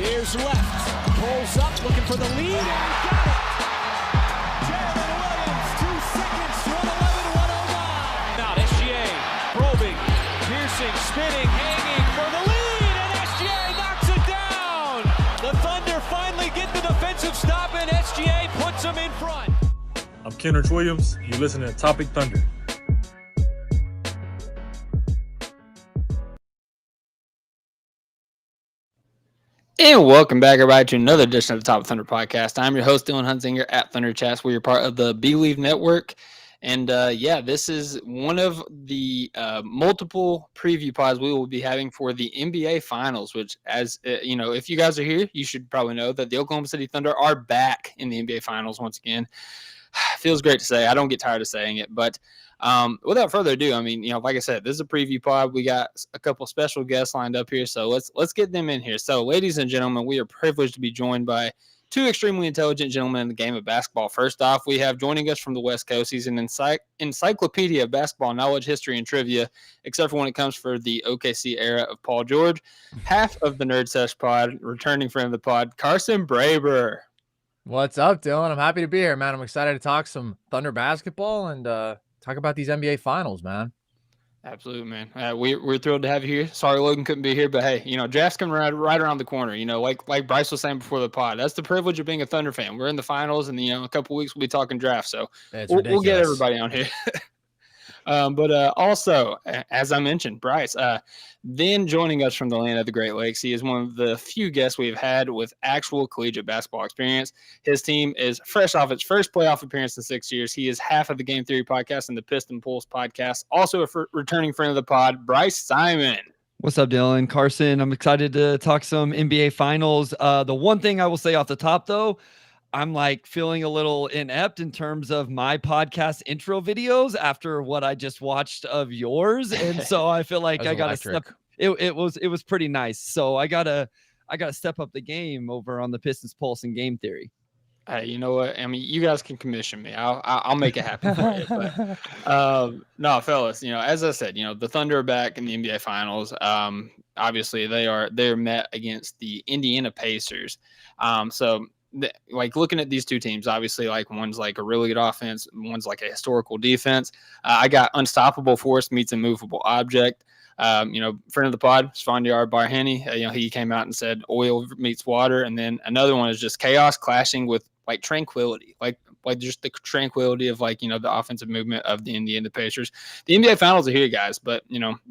Here's left. Pulls up, looking for the lead, and he got it. Jalen Williams, 2 seconds, 111-109. Now SGA, probing, piercing, spinning, hanging for the lead, and SGA knocks it down. The Thunder finally get the defensive stop, and SGA puts them in front. I'm Kenrich Williams. You're listening to Topic Thunder. And welcome back, everybody, to another edition of the Topic Thunder podcast. I'm your host, Dylan Hunzinger at Thunder Chats. We're part of the Believe Network. And this is one of the multiple preview pods we will be having for the NBA Finals, which, as if you guys are here, you should probably know that the Oklahoma City Thunder are back in the NBA Finals once again. Feels great to say. I don't get tired of saying it, but without further ado, like I said, this is a preview pod. We got a couple special guests lined up here, so let's get them in here. So, ladies and gentlemen, we are privileged to be joined by two extremely intelligent gentlemen in the game of basketball. First off, we have joining us from the West Coast. He's an encyclopedia of basketball knowledge, history, and trivia, except for when it comes for the OKC era of Paul George. Half of the Nerd Sesh pod, returning friend of the pod, Carson Braber. What's up, Dylan? I'm happy to be here, man. I'm excited to talk some Thunder basketball and talk about these NBA Finals, man. Absolutely, man. We're thrilled to have you here. Sorry Logan couldn't be here, but hey, draft's coming right around the corner. Like Bryce was saying before the pod, that's the privilege of being a Thunder fan. We're in the finals, and a couple weeks we'll be talking draft, so we'll get everybody on here. But also, as I mentioned, Bryce, then joining us from the land of the Great Lakes, he is one of the few guests we've had with actual collegiate basketball experience. His team is fresh off its first playoff appearance in 6 years. He is half of the Game Theory podcast and the Piston Pulse podcast. Also a returning friend of the pod, Bryce Simon. What's up, Dylan? Carson, I'm excited to talk some NBA Finals. The one thing I will say off the top, though, I'm feeling a little inept in terms of my podcast intro videos after what I just watched of yours. And so I feel like I got to step. It was pretty nice. So I gotta step up the game over on the Pistons Pulse and Game Theory. Hey, you know what? You guys can commission me. I'll make it happen for you. But no, fellas, as I said, the Thunder are back in the NBA Finals. Obviously they're met against the Indiana Pacers. Looking at these two teams, obviously, one's a really good offense, one's a historical defense. I got unstoppable force meets immovable object. Friend of the pod, Svandiar Barhani, he came out and said oil meets water. And then another one is just chaos clashing with tranquility, just the tranquility of the offensive movement of the Indiana Pacers. The NBA Finals are here, guys, but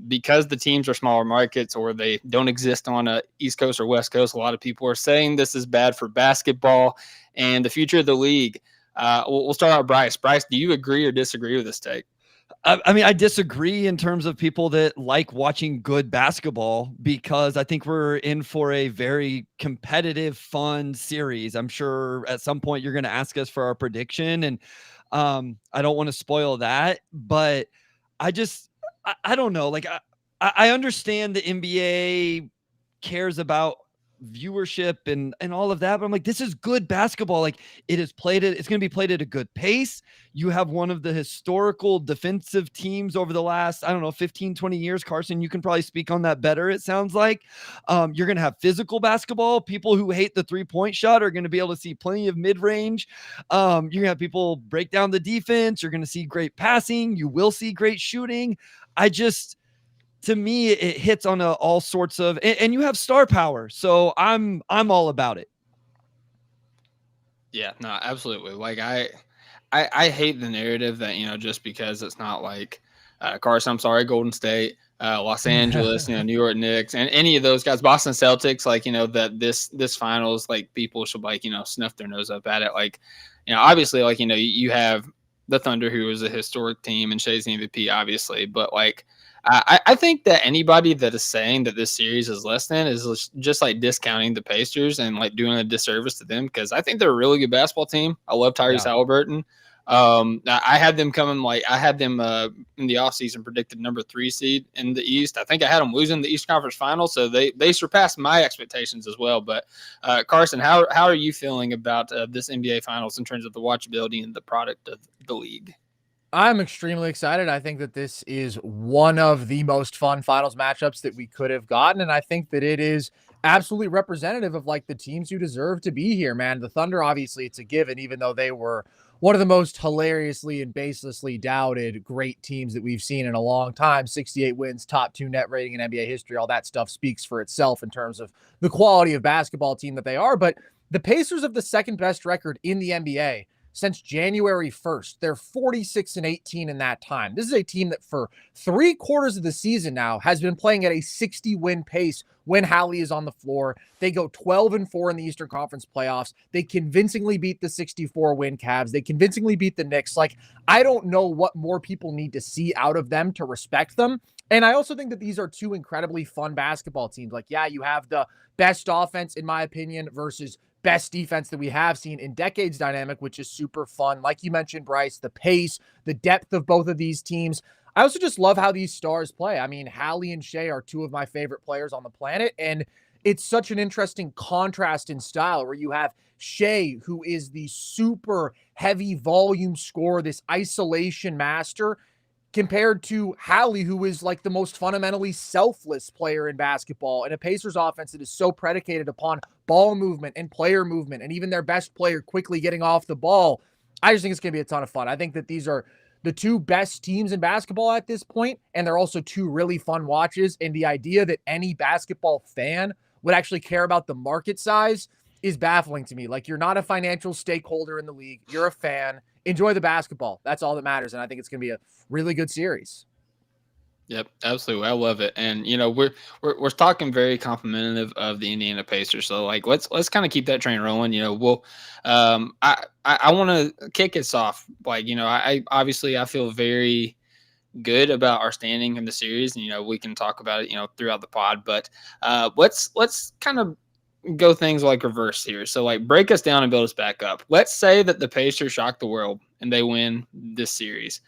because the teams are smaller markets or they don't exist on a East Coast or West Coast, a lot of people are saying this is bad for basketball and the future of the league. We'll start out with Bryce. Bryce, do you agree or disagree with this take? I disagree in terms of people that like watching good basketball, because I think we're in for a very competitive, fun series. I'm sure at some point you're going to ask us for our prediction, and I don't want to spoil that, but I don't know. I understand the NBA cares about viewership and all of that, but I'm this is good basketball. It's going to be played at a good pace. You have one of the historical defensive teams over the last 15 20 years. Carson, you can probably speak on that better. It sounds like you're going to have physical basketball. People who hate the 3-point shot are going to be able to see plenty of mid-range. You're going to have people break down the defense. You're going to see great passing. You will see great shooting. To me, it hits on all sorts of, and you have star power. So I'm all about it. Yeah, no, absolutely. I hate the narrative that, just because it's not Carson, I'm sorry, Golden State, Los Angeles, New York Knicks, and any of those guys, Boston Celtics, that this finals, people should snuff their nose up at it. Obviously, you have the Thunder, who is a historic team, and Shai's the MVP, obviously, but I think that anybody that is saying that this series is less than is just discounting the Pacers and doing a disservice to them, because I think they're a really good basketball team. I love Tyrese Halliburton. I had them coming in the offseason predicted number 3 seed in the East. I think I had them losing the East Conference Finals, so they surpassed my expectations as well. But Carson, how are you feeling about this NBA Finals in terms of the watchability and the product of the league? I'm extremely excited. I think that this is one of the most fun finals matchups that we could have gotten. And I think that it is absolutely representative of like the teams who deserve to be here, man. The Thunder, obviously, it's a given, even though they were one of the most hilariously and baselessly doubted great teams that we've seen in a long time. 68 wins, top 2 net rating in NBA history. All that stuff speaks for itself in terms of the quality of basketball team that they are. But the Pacers have the second best record in the NBA since January 1st. They're 46-18 in that time. This is a team that for 3/4 of the season now has been playing at a 60-win pace when Hallie is on the floor. They go 12-4 in the Eastern Conference playoffs. They convincingly beat the 64-win Cavs. They convincingly beat the Knicks. Like, I don't know what more people need to see out of them to respect them. And I also think that these are two incredibly fun basketball teams. Like, yeah, you have the best offense, in my opinion, versus best defense that we have seen in decades dynamic, which is super fun. Like you mentioned, Bryce, the pace, the depth of both of these teams. I also just love how these stars play. I mean, Hallie and Shea are two of my favorite players on the planet, and it's such an interesting contrast in style where you have Shea, who is the super heavy volume scorer, this isolation master, compared to Hallie, who is like the most fundamentally selfless player in basketball, and a Pacers offense that is so predicated upon ball movement and player movement, and even their best player quickly getting off the ball. I just think it's going to be a ton of fun. I think that these are the two best teams in basketball at this point, and they're also two really fun watches. And the idea that any basketball fan would actually care about the market size is baffling to me. Like, you're not a financial stakeholder in the league. You're a fan. Enjoy the basketball. That's all that matters. And I think it's going to be a really good series. Yep, absolutely. I love it. And we're talking very complimentary of the Indiana Pacers. So like let's kind of keep that train rolling. We'll I want to kick us off. Like, I obviously I feel very good about our standing in the series, and we can talk about it throughout the pod. But let's kind of go things like reverse here. So like break us down and build us back up. Let's say that the Pacers shock the world and they win this series.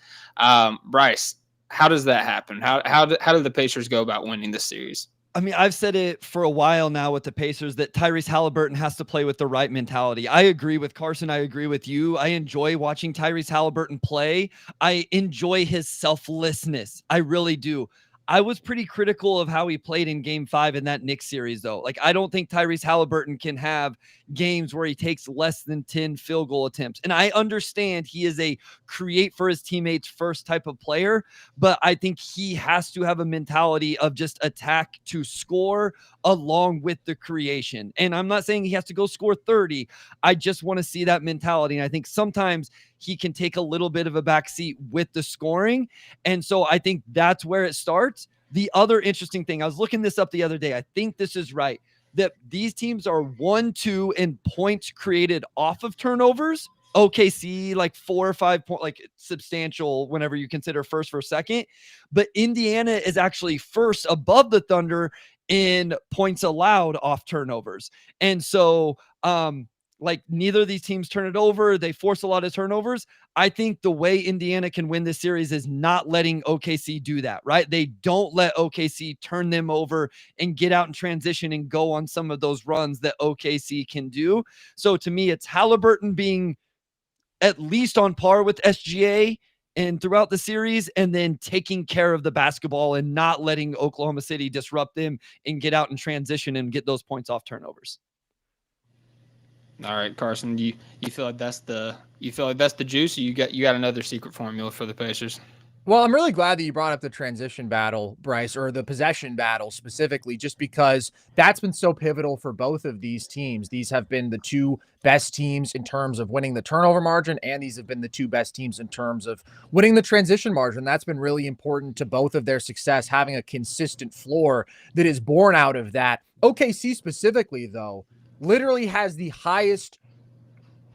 Bryce, how does that happen? How do the Pacers go about winning this series? I mean, I've said it for a while now with the Pacers that Tyrese Halliburton has to play with the right mentality. I agree with Carson. I agree with you. I enjoy watching Tyrese Halliburton play. I enjoy his selflessness. I really do. I was pretty critical of how he played in Game 5 in that Knicks series, though. Like, I don't think Tyrese Halliburton can have games where he takes less than 10 field goal attempts. And I understand he is a create for his teammates first type of player, but I think he has to have a mentality of just attack to score along with the creation. And I'm not saying he has to go score 30. I just want to see that mentality. And I think sometimes he can take a little bit of a backseat with the scoring. And so I think that's where it starts. The other interesting thing, I was looking this up the other day. I think this is right, that these teams are 1-2 in points created off of turnovers. OKC, like 4 or 5 point, like substantial whenever you consider first for second. But Indiana is actually first above the Thunder in points allowed off turnovers. And so, like neither of these teams turn it over. They force a lot of turnovers. I think the way Indiana can win this series is not letting OKC do that, right? They don't let OKC turn them over and get out in transition and go on some of those runs that OKC can do. So to me, it's Halliburton being at least on par with SGA and throughout the series, and then taking care of the basketball and not letting Oklahoma City disrupt them and get out in transition and get those points off turnovers. All right, Carson, you feel like that's the juice, or you got another secret formula for the Pacers? Well, I'm really glad that you brought up the transition battle, Bryce, or the possession battle specifically, just because that's been so pivotal for both of these teams. These have been the two best teams in terms of winning the turnover margin, and these have been the two best teams in terms of winning the transition margin. That's been really important to both of their success, having a consistent floor that is born out of that. OKC specifically, though, literally has the highest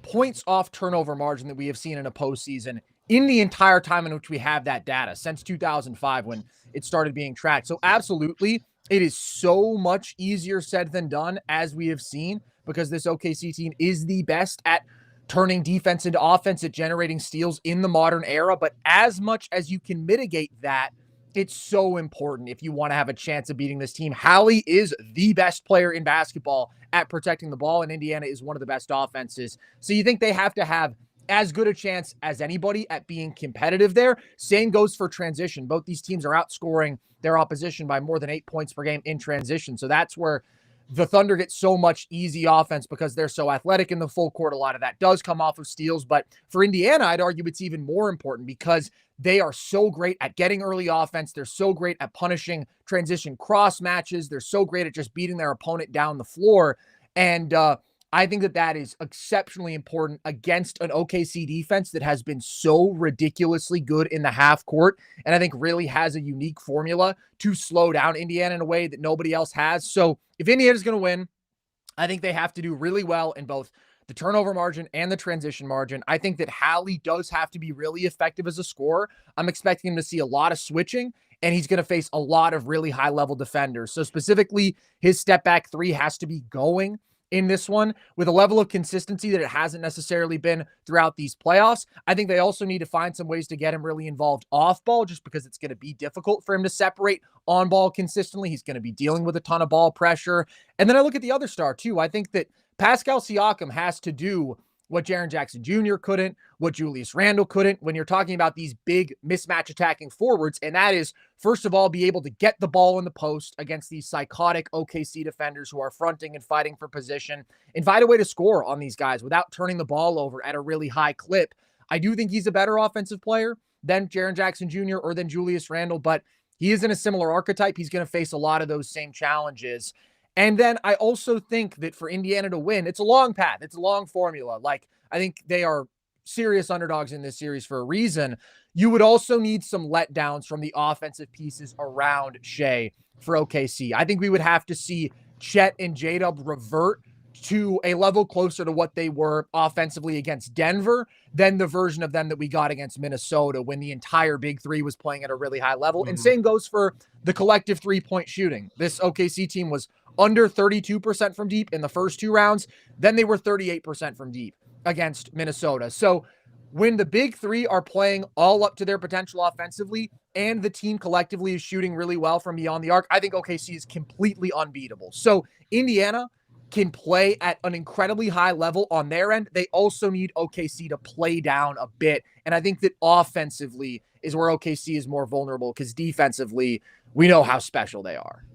points off turnover margin that we have seen in a postseason in the entire time in which we have that data, since 2005 when it started being tracked. So absolutely, it is so much easier said than done, as we have seen, because this OKC team is the best at turning defense into offense, at generating steals in the modern era. But as much as you can mitigate that, it's so important if you want to have a chance of beating this team. Hallie is the best player in basketball at protecting the ball, and Indiana is one of the best offenses. So you think they have to have as good a chance as anybody at being competitive there. Same goes for transition. Both these teams are outscoring their opposition by more than 8 points per game in transition. So that's where the Thunder get so much easy offense because they're so athletic in the full court. A lot of that does come off of steals. But for Indiana, I'd argue it's even more important because they are so great at getting early offense. They're so great at punishing transition cross matches. They're so great at just beating their opponent down the floor. And I think that is exceptionally important against an OKC defense that has been so ridiculously good in the half court. And I think really has a unique formula to slow down Indiana in a way that nobody else has. So if Indiana's going to win, I think they have to do really well in both the turnover margin and the transition margin. I think that Hallie does have to be really effective as a scorer. I'm expecting him to see a lot of switching, and he's going to face a lot of really high-level defenders. So specifically, his step-back three has to be going in this one with a level of consistency that it hasn't necessarily been throughout these playoffs. I think they also need to find some ways to get him really involved off ball, just because it's going to be difficult for him to separate on ball consistently. He's going to be dealing with a ton of ball pressure. And then I look at the other star too. I think that Pascal Siakam has to do what Jaren Jackson Jr. couldn't, what Julius Randle couldn't when you're talking about these big mismatch attacking forwards. And that is, first of all, be able to get the ball in the post against these psychotic OKC defenders who are fronting and fighting for position, and find a way to score on these guys without turning the ball over at a really high clip. I do think he's a better offensive player than Jaren Jackson Jr. or than Julius Randle, but he is in a similar archetype. He's going to face a lot of those same challenges. And then I also think that for Indiana to win, it's a long path. It's a long formula. Like, I think they are serious underdogs in this series for a reason. You would also need some letdowns from the offensive pieces around Shea for OKC. I think we would have to see Chet and J-Dub revert to a level closer to what they were offensively against Denver than the version of them that we got against Minnesota when the entire big three was playing at a really high level. And same goes for the collective three-point shooting. This OKC team was under 32% from deep in the first two rounds. Then they were 38% from deep against Minnesota. So when the big three are playing all up to their potential offensively and the team collectively is shooting really well from beyond the arc, I think OKC is completely unbeatable. So Indiana can play at an incredibly high level on their end. They also need OKC to play down a bit. And I think that offensively is where OKC is more vulnerable because defensively, we know how special they are.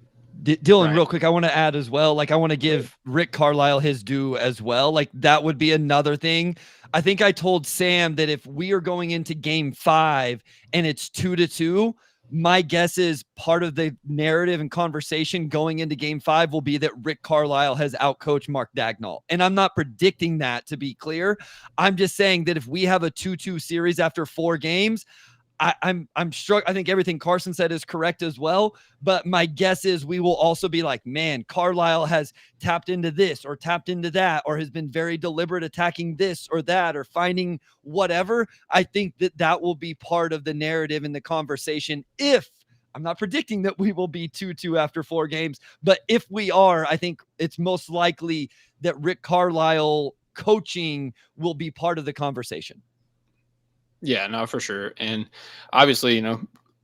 Dylan, Right. real quick, I want to add as well. Like, I want to give Rick Carlisle his due as well. Like, that would be another thing. I think I told Sam that if we are going into game 5 and it's 2-2, my guess is part of the narrative and conversation going into game 5 will be that Rick Carlisle has outcoached Mark Dagnall. And I'm not predicting that, to be clear. I'm just saying that if we have a 2-2 series after 4 games, I'm struck. I think everything Carson said is correct as well. But my guess is we will also be like, man, Carlisle has tapped into this or tapped into that, or has been very deliberate attacking this or that, or finding whatever. I think that will be part of the narrative in the conversation. If I'm not predicting that we will be 2-2 after 4 games, but if we are, I think it's most likely that Rick Carlisle coaching will be part of the conversation. Yeah, no, for sure. And obviously,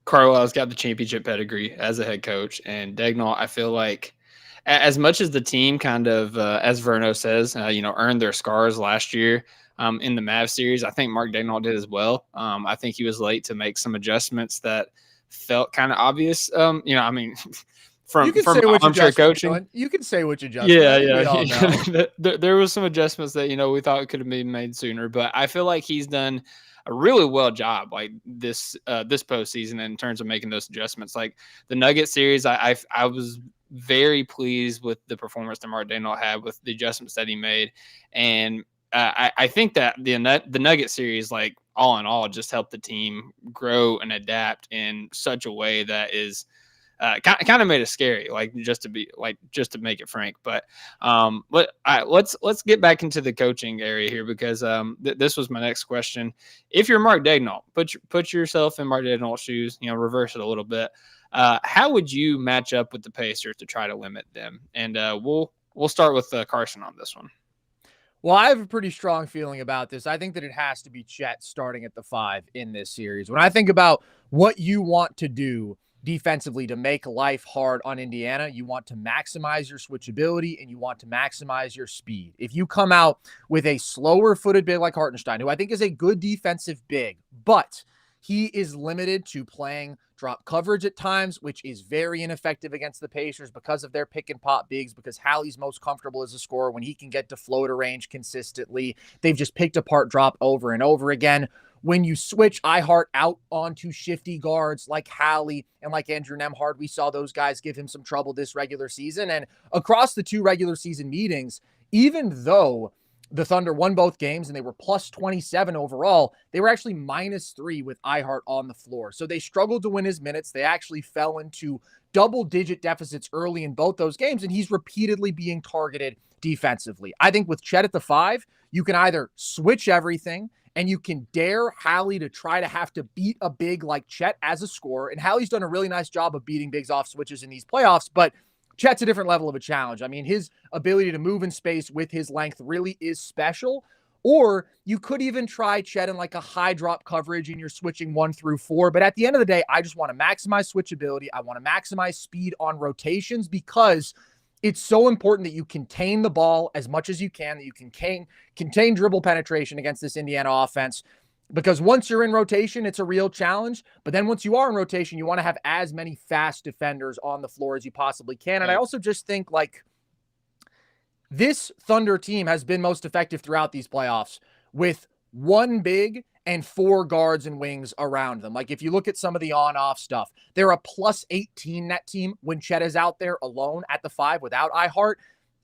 Carlisle's got the championship pedigree as a head coach. And Dagnall, I feel like as much as the team kind of, as Verno says, earned their scars last year in the Mavs series, I think Mark Dagnall did as well. I think he was late to make some adjustments that felt kind of obvious. From armchair coaching. You can say which adjustment. Yeah. There was some adjustments that, we thought could have been made sooner. But I feel like he's done a really well job like this postseason in terms of making those adjustments. Like the Nuggets series, I was very pleased with the performance that Mark Dagnall had with the adjustments that he made. And I think that the Nuggets series, like all in all, just helped the team grow and adapt in such a way that is kind of made it scary, just to make it frank. But let's get back into the coaching area here because this was my next question. If you're Mark Dagnall, put yourself in Mark Dagnall's shoes, reverse it a little bit. How would you match up with the Pacers to try to limit them? And we'll start with Carson on this one. Well, I have a pretty strong feeling about this. I think that it has to be Chet starting at the 5 in this series. When I think about what you want to do defensively to make life hard on Indiana. You want to maximize your switchability and you want to maximize your speed. If you come out with a slower footed big like Hartenstein, who I think is a good defensive big, but he is limited to playing drop coverage at times, which is very ineffective against the Pacers because of their pick and pop bigs, because Hallie's most comfortable as a scorer when he can get to floater range consistently. They've just picked apart drop over and over again. When you switch iHeart out onto shifty guards like Hallie and like Andrew Nembhard, we saw those guys give him some trouble this regular season. And across the 2 regular season meetings, even though the Thunder won both games and they were plus 27 overall, they were actually -3 with iHeart on the floor. So they struggled to win his minutes. They actually fell into double-digit deficits early in both those games, and he's repeatedly being targeted defensively. I think with Chet at the 5, you can either switch everything and you can dare Hallie to try to have to beat a big like Chet as a scorer. And Hallie's done a really nice job of beating bigs off switches in these playoffs, but Chet's a different level of a challenge. I mean, his ability to move in space with his length really is special. Or you could even try Chet in like a high drop coverage and you're switching 1 through 4. But at the end of the day, I just want to maximize switchability. I want to maximize speed on rotations because it's so important that you contain the ball as much as you can, that you can contain dribble penetration against this Indiana offense. Because once you're in rotation, it's a real challenge. But then once you are in rotation, you want to have as many fast defenders on the floor as you possibly can. And I also just think like this Thunder team has been most effective throughout these playoffs with 1 big and 4 guards and wings around them. Like if you look at some of the on-off stuff, they're a plus 18 net team when Chet is out there alone at the 5 without iHeart.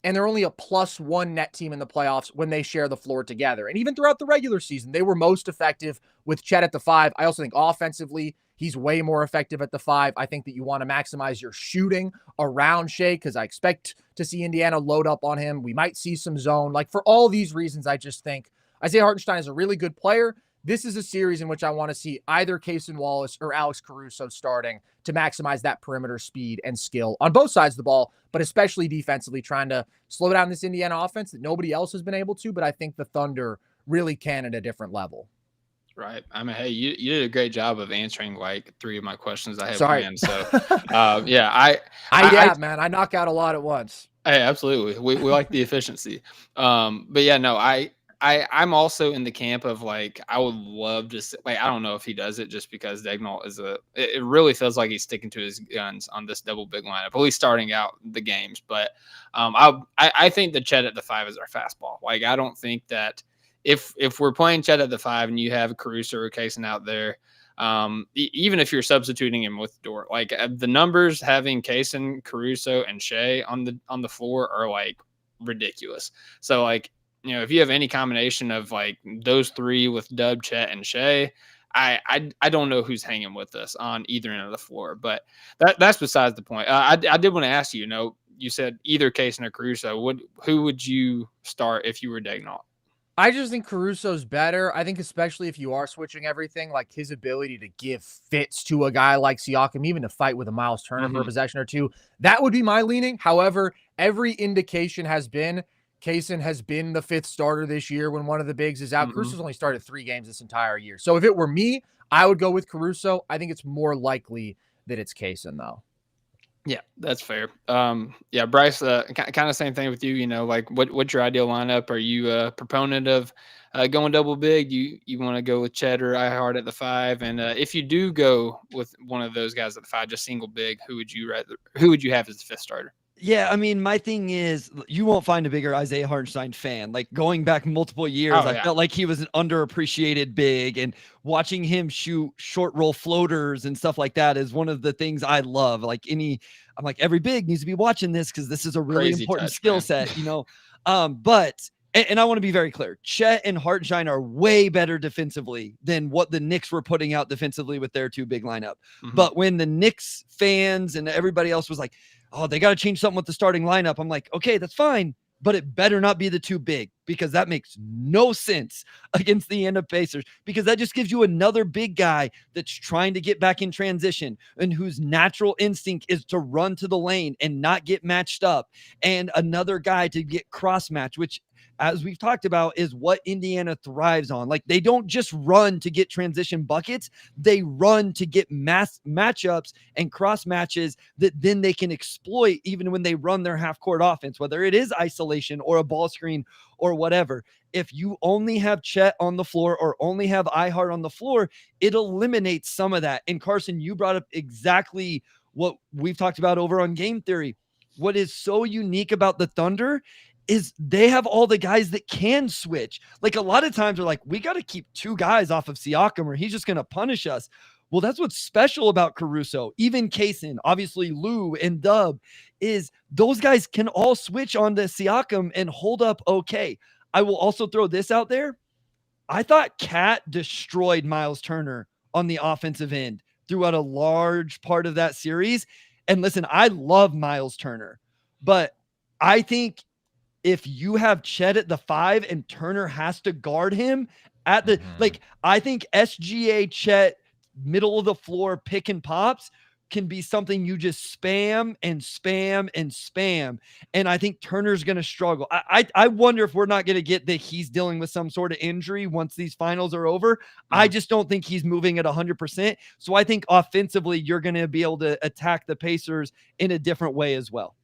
And they're only a plus 1 net team in the playoffs when they share the floor together. And even throughout the regular season, they were most effective with Chet at the 5. I also think offensively, he's way more effective at the 5. I think that you want to maximize your shooting around Shea because I expect to see Indiana load up on him. We might see some zone. Like for all these reasons, I just think Isaiah Hartenstein is a really good player. This is a series in which I want to see either Cason Wallace or Alex Caruso starting to maximize that perimeter speed and skill on both sides of the ball, but especially defensively, trying to slow down this Indiana offense that nobody else has been able to, but I think the Thunder really can at a different level. Right. I mean, hey, you did a great job of answering like 3 of my questions I have Sorry. planned. So, yeah, man, I knock out a lot at once. Hey, absolutely. We like the efficiency. But yeah, no, I'm also in the camp of like, I would love to see, like, I don't know if he does it just because Daigneault is it really feels like he's sticking to his guns on this double big lineup, at least starting out the games. But I think that Chet at the 5 is our fastball. Like, I don't think that if we're playing Chet at the 5 and you have Caruso or Cason out there, even if you're substituting him with Dort, like the numbers having Cason, Caruso, and Shea on the floor are like ridiculous. So like, you know, if you have any combination of like those 3 with Dub, Chet, and Shea, I don't know who's hanging with us on either end of the floor. But that's besides the point. I did want to ask you, you know, you said either Cason or Caruso. Who would you start if you were Daigneault? I just think Caruso's better. I think especially if you are switching everything, like his ability to give fits to a guy like Siakam, even to fight with a Miles Turner for a possession or 2, that would be my leaning. However, every indication has been Cason has been the 5th starter this year when one of the bigs is out. Caruso's only started 3 games this entire year. So if it were me, I would go with Caruso. I think it's more likely that it's Cason, though. Yeah, that's fair. Yeah, Bryce, kind of same thing with you. You know, like what's your ideal lineup? Are you a proponent of going double big? You want to go with Chet or iHeart at the 5? And if you do go with one of those guys at the 5, just single big, who would you have as the 5th starter? Yeah, I mean, my thing is you won't find a bigger Isaiah Hartenstein fan. Like going back multiple years, I felt like he was an underappreciated big, and watching him shoot short roll floaters and stuff like that is one of the things I love. Like I'm like, every big needs to be watching this because this is a really important skill set, you know? But I want to be very clear. Chet and Hartenstein are way better defensively than what the Knicks were putting out defensively with their 2 big lineup. But when the Knicks fans and everybody else was like, oh, they got to change something with the starting lineup, I'm like, okay, that's fine, but it better not be the 2 big, because that makes no sense against the Indiana Pacers, because that just gives you another big guy that's trying to get back in transition and whose natural instinct is to run to the lane and not get matched up, and another guy to get cross match, which as we've talked about, is what Indiana thrives on. Like, they don't just run to get transition buckets, they run to get mass matchups and cross matches that then they can exploit even when they run their half court offense, whether it is isolation or a ball screen or whatever. If you only have Chet on the floor or only have iHeart on the floor, it eliminates some of that. And Carson, you brought up exactly what we've talked about over on Game Theory. What is so unique about the Thunder is they have all the guys that can switch. Like, a lot of times they're like, we got to keep two guys off of Siakam or he's just going to punish us. Well, that's what's special about Caruso, even Kaysen, obviously Lou and Dub, is those guys can all switch onto Siakam and hold up okay. I will also throw this out there. I thought Cat destroyed Miles Turner on the offensive end throughout a large part of that series. And listen, I love Miles Turner, but I think if you have Chet at the 5 and Turner has to guard him at the, like, I think SGA Chet middle of the floor pick and pops can be something you just spam and spam and spam. And I think Turner's going to struggle. I wonder if we're not going to get that he's dealing with some sort of injury once these finals are over. I just don't think he's moving at 100%. So I think offensively, you're going to be able to attack the Pacers in a different way as well.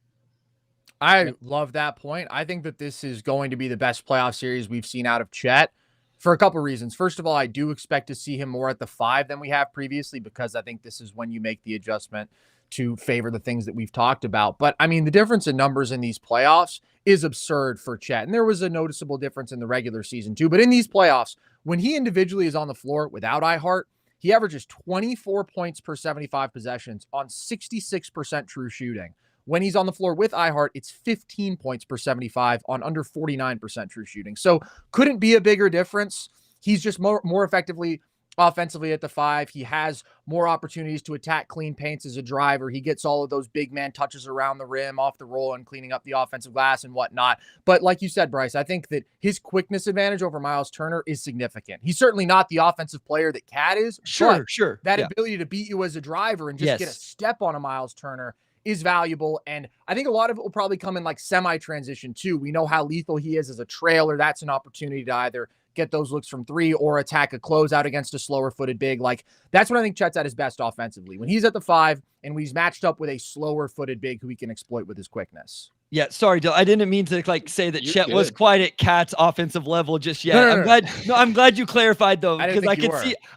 I love that point. I think that this is going to be the best playoff series we've seen out of Chet for a couple reasons. First of all, I do expect to see him more at the 5 than we have previously, because I think this is when you make the adjustment to favor the things that we've talked about. But I mean, the difference in numbers in these playoffs is absurd for Chet. And there was a noticeable difference in the regular season too. But in these playoffs, when he individually is on the floor without iHeart, he averages 24 points per 75 possessions on 66% true shooting. When he's on the floor with iHeart, it's 15 points per 75 on under 49% true shooting. So couldn't be a bigger difference. He's just more effectively offensively at the 5. He has more opportunities to attack clean paints as a driver. He gets all of those big man touches around the rim, off the roll, and cleaning up the offensive glass and whatnot. But like you said, Bryce, I think that his quickness advantage over Miles Turner is significant. He's certainly not the offensive player that Cat is. Sure. That ability to beat you as a driver and just get a step on a Miles Turner is valuable. And I think a lot of it will probably come in like semi-transition too. We know how lethal he is as a trailer. That's an opportunity to either get those looks from 3 or attack a closeout against a slower footed big. Like, that's when I think Chet's at his best offensively, when he's at the 5 and when he's matched up with a slower footed big who he can exploit with his quickness. Yeah, sorry, Dill. I didn't mean to say that Chet was quite at Cat's offensive level just yet. I'm glad you clarified though, because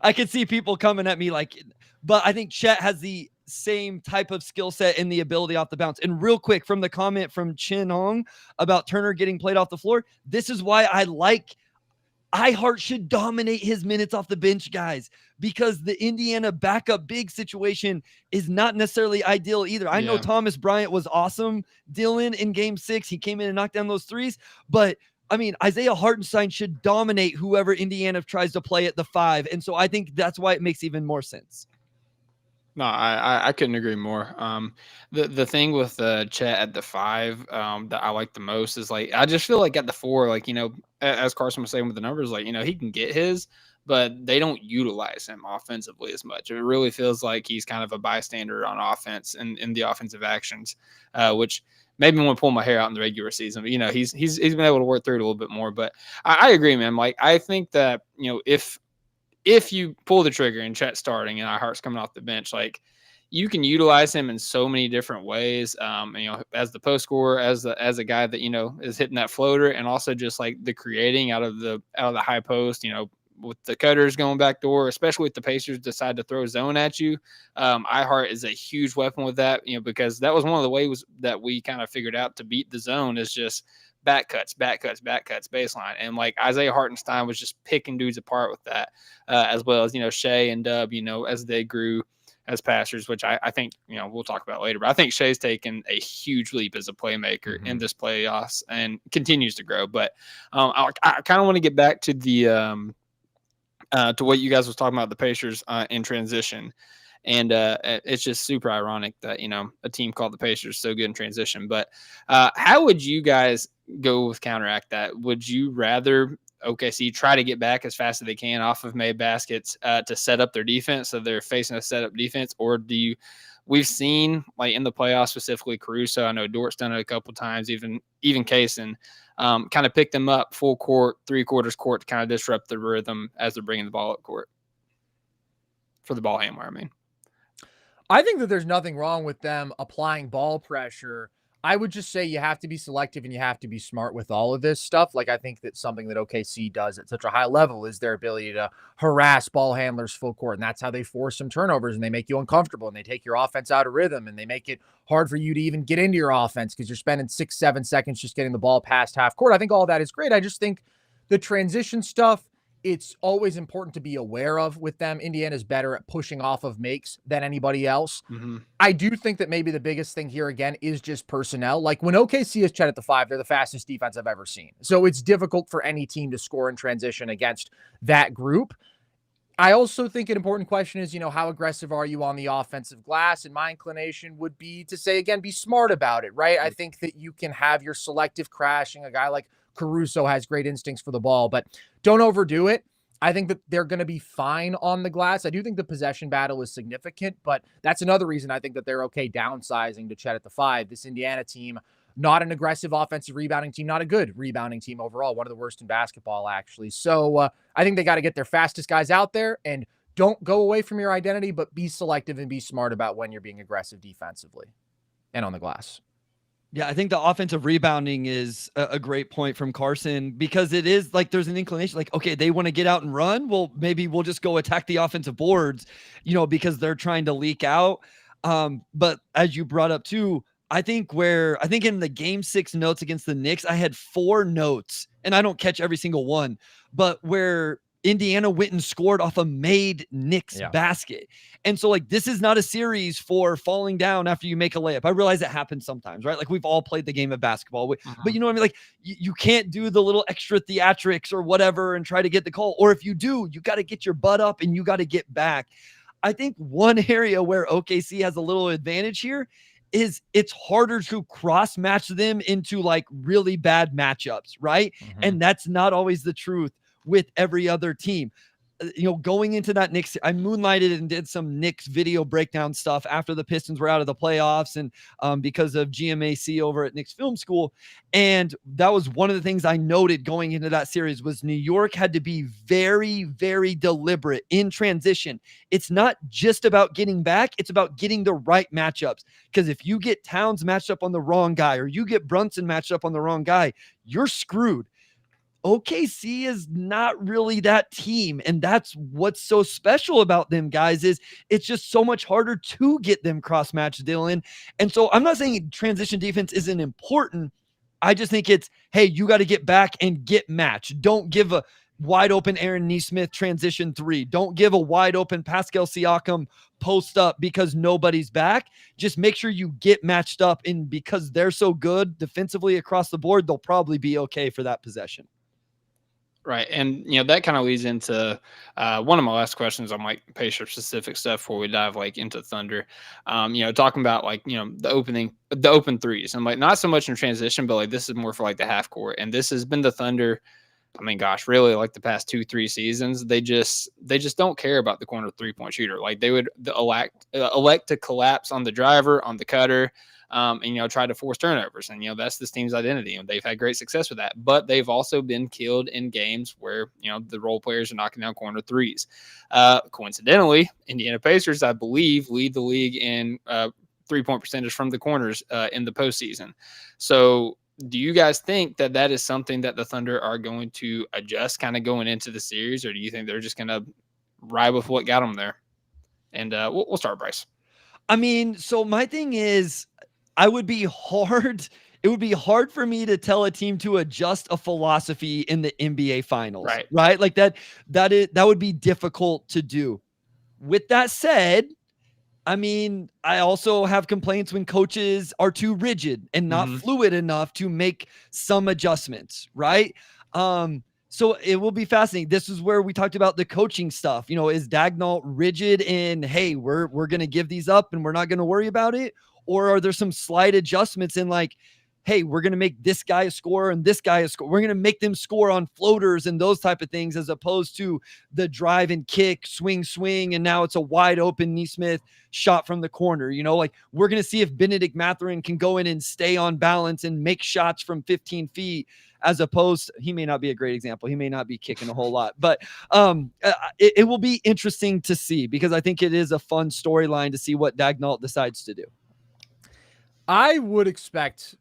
I could see people coming at me like, but I think Chet has the same type of skill set and the ability off the bounce. And real quick, from the comment from Chin Hong about Turner getting played off the floor, this is why I like iHeart should dominate his minutes off the bench, guys, because the Indiana backup big situation is not necessarily ideal either. I know Thomas Bryant was awesome, Dylan, in Game 6. He came in and knocked down those threes, but I mean, Isaiah Hartenstein should dominate whoever Indiana tries to play at the 5. And so I think that's why it makes even more sense. No, I couldn't agree more. The thing with Chet at the 5 that I like the most is, like, I just feel like at the 4, like, you know, as Carson was saying with the numbers, like, you know, he can get his, but they don't utilize him offensively as much. It really feels like he's kind of a bystander on offense and in the offensive actions, which made me want to pull my hair out in the regular season. But, you know, he's been able to work through it a little bit more. But I agree, man. Like, I think that, you know, if you pull the trigger and Chet starting and iHeart's coming off the bench, like, you can utilize him in so many different ways. You know, as the post scorer, as a guy that, you know, is hitting that floater, and also just like the creating out of the high post, you know, with the cutters going back door, especially if the Pacers decide to throw zone at you. iHeart is a huge weapon with that, you know, because that was one of the ways that we kind of figured out to beat the zone is just back cuts, baseline. And like Isaiah Hartenstein was just picking dudes apart with that, as well as, you know, Shea and Dub, you know, as they grew as passers, which I think, you know, we'll talk about later. But I think Shea's taken a huge leap as a playmaker in this playoffs and continues to grow. But I kind of want to get back to the to what you guys was talking about, the Pacers in transition. And it's just super ironic that, you know, a team called the Pacers so good in transition. But how would you guys go with counteract that? Would you rather OKC try to get back as fast as they can off of made baskets to set up their defense, so they're facing a setup defense, or we've seen like in the playoffs, specifically Caruso. I know Dort's done it a couple times, even Kaysen, kind of picked them up full court, 3/4 court to kind of disrupt the rhythm as they're bringing the ball up court for the ball handler. I mean, I think that there's nothing wrong with them applying ball pressure. I would just say you have to be selective and you have to be smart with all of this stuff. Like, I think that something that OKC does at such a high level is their ability to harass ball handlers full court. And that's how they force some turnovers, and they make you uncomfortable, and they take your offense out of rhythm, and they make it hard for you to even get into your offense because you're spending 6-7 seconds just getting the ball past half court. I think all that is great. I just think the transition stuff, it's always important to be aware of with them. Indiana's better at pushing off of makes than anybody else. mm-hmm. I do think that maybe the biggest thing here again is just personnel. Like when OKC is Chet at the 5, they're the fastest defense I've ever seen. So it's difficult for any team to score in transition against that group. I also think an important question is, how aggressive are you on the offensive glass? And my inclination would be to say, again, be smart about it, right? I think that you can have your selective crashing. A guy like Caruso has great instincts for the ball, but don't overdo it. I think that they're going to be fine on the glass. I do think the possession battle is significant, but that's another reason I think that they're okay downsizing to Chet at the 5. This Indiana team, not an aggressive offensive rebounding team, not a good rebounding team overall, one of the worst in basketball, actually. So I think they got to get their fastest guys out there, and don't go away from your identity, but be selective and be smart about when you're being aggressive defensively and on the glass. Yeah, I think the offensive rebounding is a great point from Carson, because it is like there's an inclination like, okay, they want to get out and run. Well, maybe we'll just go attack the offensive boards, because they're trying to leak out. But as you brought up too, I think in the game 6 notes against the Knicks, I had 4 notes, and I don't catch every single one, but where Indiana went and scored off a made Knicks basket. And so like, this is not a series for falling down after you make a layup. I realize it happens sometimes, right? Like we've all played the game of basketball, but you know what I mean? Like you can't do the little extra theatrics or whatever and try to get the call. Or if you do, you got to get your butt up and you got to get back. I think one area where OKC has a little advantage here is it's harder to cross match them into like really bad matchups, right? And that's not always the truth with every other team. Going into that Knicks, I moonlighted and did some Knicks video breakdown stuff after the Pistons were out of the playoffs, and because of GMAC over at Knicks Film School. And that was one of the things I noted going into that series was New York had to be very, very deliberate in transition. It's not just about getting back, it's about getting the right matchups. Because if you get Towns matched up on the wrong guy, or you get Brunson matched up on the wrong guy, you're screwed. OKC is not really that team. And that's what's so special about them, guys, is it's just so much harder to get them cross-matched, Dylan. And so I'm not saying transition defense isn't important. I just think it's, hey, you got to get back and get matched. Don't give a wide open Aaron Nesmith transition 3. Don't give a wide open Pascal Siakam post up because nobody's back. Just make sure you get matched up, and because they're so good defensively across the board, they'll probably be okay for that possession. Right. And, that kind of leads into one of my last questions on like Pacer specific stuff before we dive like into Thunder. Talking about like, the open threes, and like not so much in transition, but like this is more for like the half court. And this has been the Thunder. I mean, gosh, really like the past 2-3 seasons, they just don't care about the corner 3-point shooter. Like they would elect to collapse on the driver, on the cutter, and try to force turnovers. And that's this team's identity, and they've had great success with that. But they've also been killed in games where the role players are knocking down corner threes. Coincidentally, Indiana Pacers, I believe, lead the league in 3-point percentage from the corners in the postseason. So do you guys think that is something that the Thunder are going to adjust kind of going into the series, or do you think they're just going to ride with what got them there? And we'll start, Bryce. I mean, so my thing is, it would be hard for me to tell a team to adjust a philosophy in the NBA finals, right? Like that would be difficult to do. With that said, I mean, I also have complaints when coaches are too rigid and not fluid enough to make some adjustments, right? So it will be fascinating. This is where we talked about the coaching stuff. Is Daigneault rigid in, hey, we're going to give these up and we're not going to worry about it? Or are there some slight adjustments in like, hey, we're going to make this guy a scorer and this guy a scorer. We're going to make them score on floaters and those type of things, as opposed to the drive and kick, swing, and now it's a wide open Neesmith shot from the corner. Like, we're going to see if Benedict Mathurin can go in and stay on balance and make shots from 15 feet, as opposed to, he may not be a great example. He may not be kicking a whole lot, but it will be interesting to see, because I think it is a fun storyline to see what Daigneault decides to do. I would expect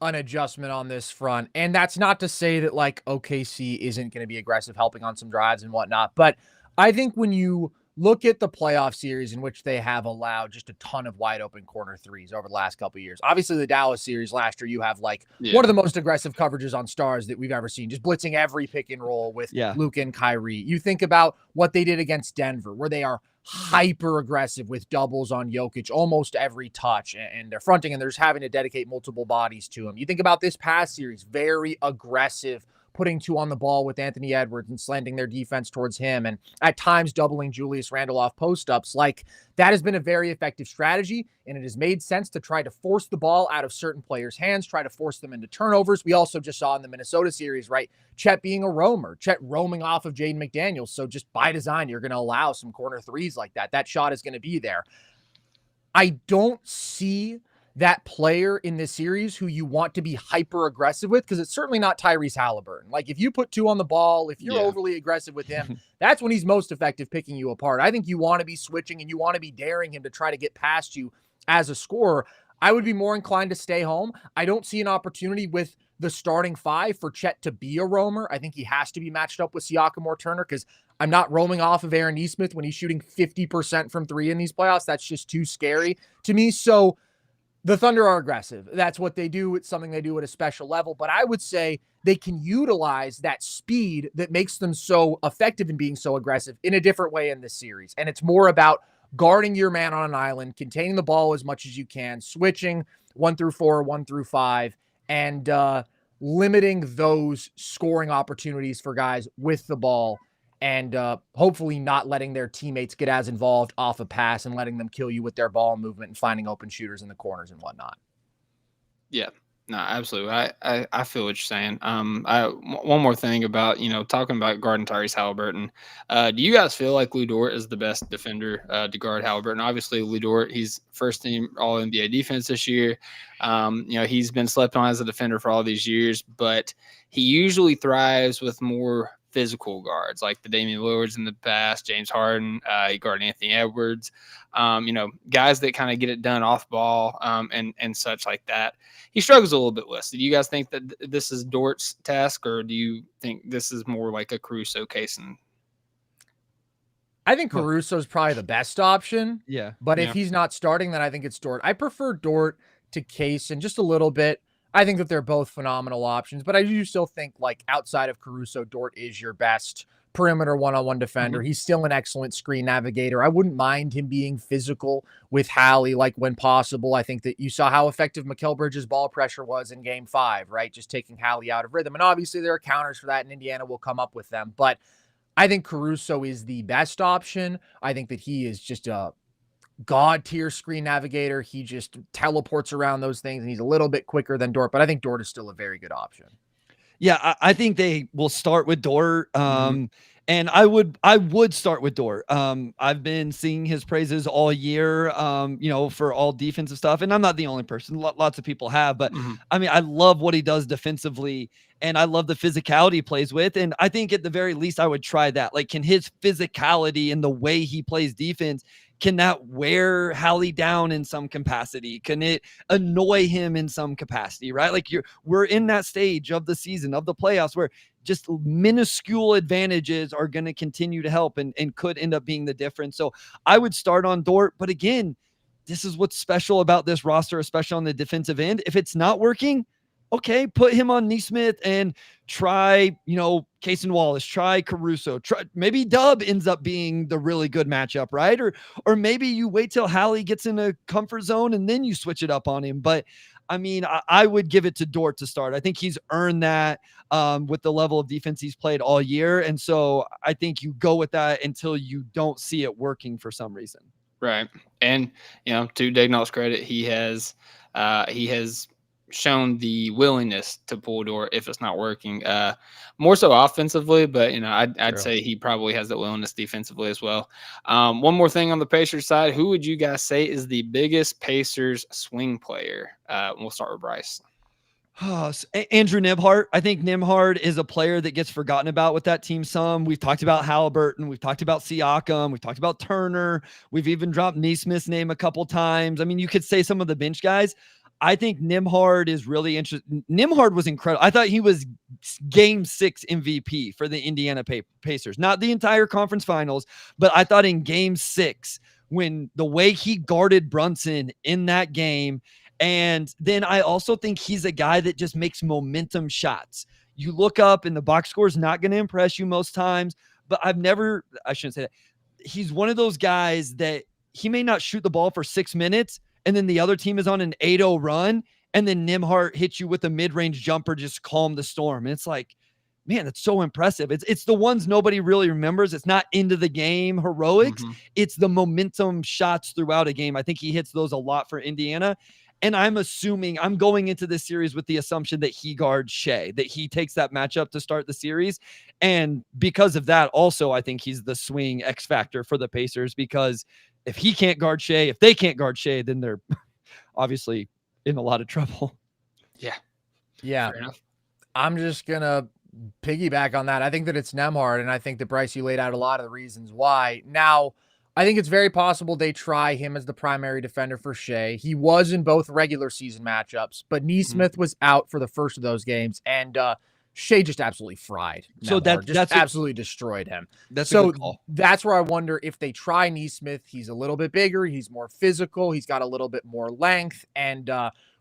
an adjustment on this front. And that's not to say that like OKC isn't going to be aggressive, helping on some drives and whatnot. But I think when you look at the playoff series in which they have allowed just a ton of wide open corner threes over the last couple of years, obviously the Dallas series last year, you have like one of the most aggressive coverages on stars that we've ever seen, just blitzing every pick and roll with Luke and Kyrie. You think about what they did against Denver, where they are hyper aggressive with doubles on Jokic almost every touch, and they're fronting and they're just having to dedicate multiple bodies to him. You think about this past series, very aggressive, putting two on the ball with Anthony Edwards and slanting their defense towards him, and at times doubling Julius Randle off post-ups. Like, that has been a very effective strategy, and it has made sense to try to force the ball out of certain players' hands, try to force them into turnovers. We also just saw in the Minnesota series, right, Chet being a roamer, Chet roaming off of Jaden McDaniels. So just by design, you're going to allow some corner threes like that. That shot is going to be there. I don't see that player in this series who you want to be hyper aggressive with, because it's certainly not Tyrese Halliburton. Like, if you put two on the ball, if you're overly aggressive with him, that's when he's most effective picking you apart. I think you want to be switching and you want to be daring him to try to get past you as a scorer. I would be more inclined to stay home. I don't see an opportunity with the starting five for Chet to be a roamer. I think he has to be matched up with Siakam or Turner, because I'm not roaming off of Aaron Neesmith when he's shooting 50% from three in these playoffs. That's just too scary to me. So the Thunder are aggressive. That's what they do. It's something they do at a special level. But I would say they can utilize that speed that makes them so effective in being so aggressive in a different way in this series. And it's more about guarding your man on an island, containing the ball as much as you can, switching 1 through 4, 1 through 5, and limiting those scoring opportunities for guys with the ball, and hopefully not letting their teammates get as involved off a pass and letting them kill you with their ball movement and finding open shooters in the corners and whatnot. Yeah, no, absolutely. I feel what you're saying. One more thing about, talking about guarding Tyrese Halliburton. Do you guys feel like Lu Dort is the best defender to guard Halliburton? Obviously, Lu Dort, he's first team All NBA defense this year. He's been slept on as a defender for all these years, but he usually thrives with more physical guards like the Damian Lillards in the past, James Harden, he guarded Anthony Edwards, guys that kind of get it done off ball and such like that. He struggles a little bit with. So do you guys think that this is Dort's task, or do you think this is more like a Caruso case? I think Caruso is probably the best option. Yeah. But if he's not starting, then I think it's Dort. I prefer Dort to Kaysen just a little bit. I think that they're both phenomenal options, but I do still think, like, outside of Caruso, Dort is your best perimeter one-on-one defender. Mm-hmm. He's still an excellent screen navigator. I wouldn't mind him being physical with Hallie, like, when possible. I think that you saw how effective Mikal Bridges' ball pressure was in Game 5, right? Just taking Hallie out of rhythm. And obviously there are counters for that, and Indiana will come up with them. But I think Caruso is the best option. I think that he is just a God tier screen navigator. He just teleports around those things, and he's a little bit quicker than Dort, but I think Dort is still a very good option. Yeah, I think they will start with Dort. And I would start with Dort. I've been seeing his praises all year, for all defensive stuff. And I'm not the only person. Lots of people have, but I mean, I love what he does defensively, and I love the physicality he plays with. And I think at the very least, I would try that. Like, can his physicality and the way he plays defense, can that wear Hallie down in some capacity? Can it annoy him in some capacity, right? Like, we're in that stage of the season, of the playoffs, where just minuscule advantages are going to continue to help and could end up being the difference. So I would start on Dort. But again, this is what's special about this roster, especially on the defensive end. If it's not working, okay, put him on Neesmith and try, Cason Wallace, try Caruso, try maybe Dub ends up being the really good matchup, right? Or maybe you wait till Hallie gets in a comfort zone and then you switch it up on him. But I mean, I would give it to Dort to start. I think he's earned that with the level of defense he's played all year. And so I think you go with that until you don't see it working for some reason. Right. And, to Daigneault's credit, he has shown the willingness to pull door if it's not working. More so offensively, but I'd say he probably has that willingness defensively as well. One more thing on the Pacers side, who would you guys say is the biggest Pacers swing player? We'll start with Bryce. Andrew Nembhard. I think Nembhard is a player that gets forgotten about with that team some. We've talked about Halliburton. We've talked about Siakam. We've talked about Turner. We've even dropped Neesmith's name a couple times. I mean, you could say some of the bench guys. I think Nembhard is really interesting. Nembhard was incredible. I thought he was Game 6 MVP for the Indiana Pacers. Not the entire conference finals, but I thought in Game 6, when the way he guarded Brunson in that game. And then I also think he's a guy that just makes momentum shots. You look up and the box score is not going to impress you most times, but I shouldn't say that. He's one of those guys that he may not shoot the ball for 6 minutes, and then the other team is on an 8-0 run, and then Nembhard hits you with a mid-range jumper, just calm the storm. And it's like, man, that's so impressive. It's the ones nobody really remembers. It's not into the game heroics. Mm-hmm. It's the momentum shots throughout a game. I think he hits those a lot for Indiana. And I'm going into this series with the assumption that he guards Shea, that he takes that matchup to start the series. And because of that, also, I think he's the swing X factor for the Pacers, because if he can't guard Shea, if they can't guard Shea, then they're obviously in a lot of trouble. Yeah. Yeah. Fair enough. I'm just going to piggyback on that. I think that it's Nembhard, and I think that Bryce, you laid out a lot of the reasons why. Now, I think it's very possible they try him as the primary defender for Shea. He was in both regular season matchups, but Neesmith was out for the first of those games, and Shea just absolutely fried. So that's absolutely destroyed him. That's a good call. That's where I wonder if they try Neesmith. He's a little bit bigger. He's more physical. He's got a little bit more length. And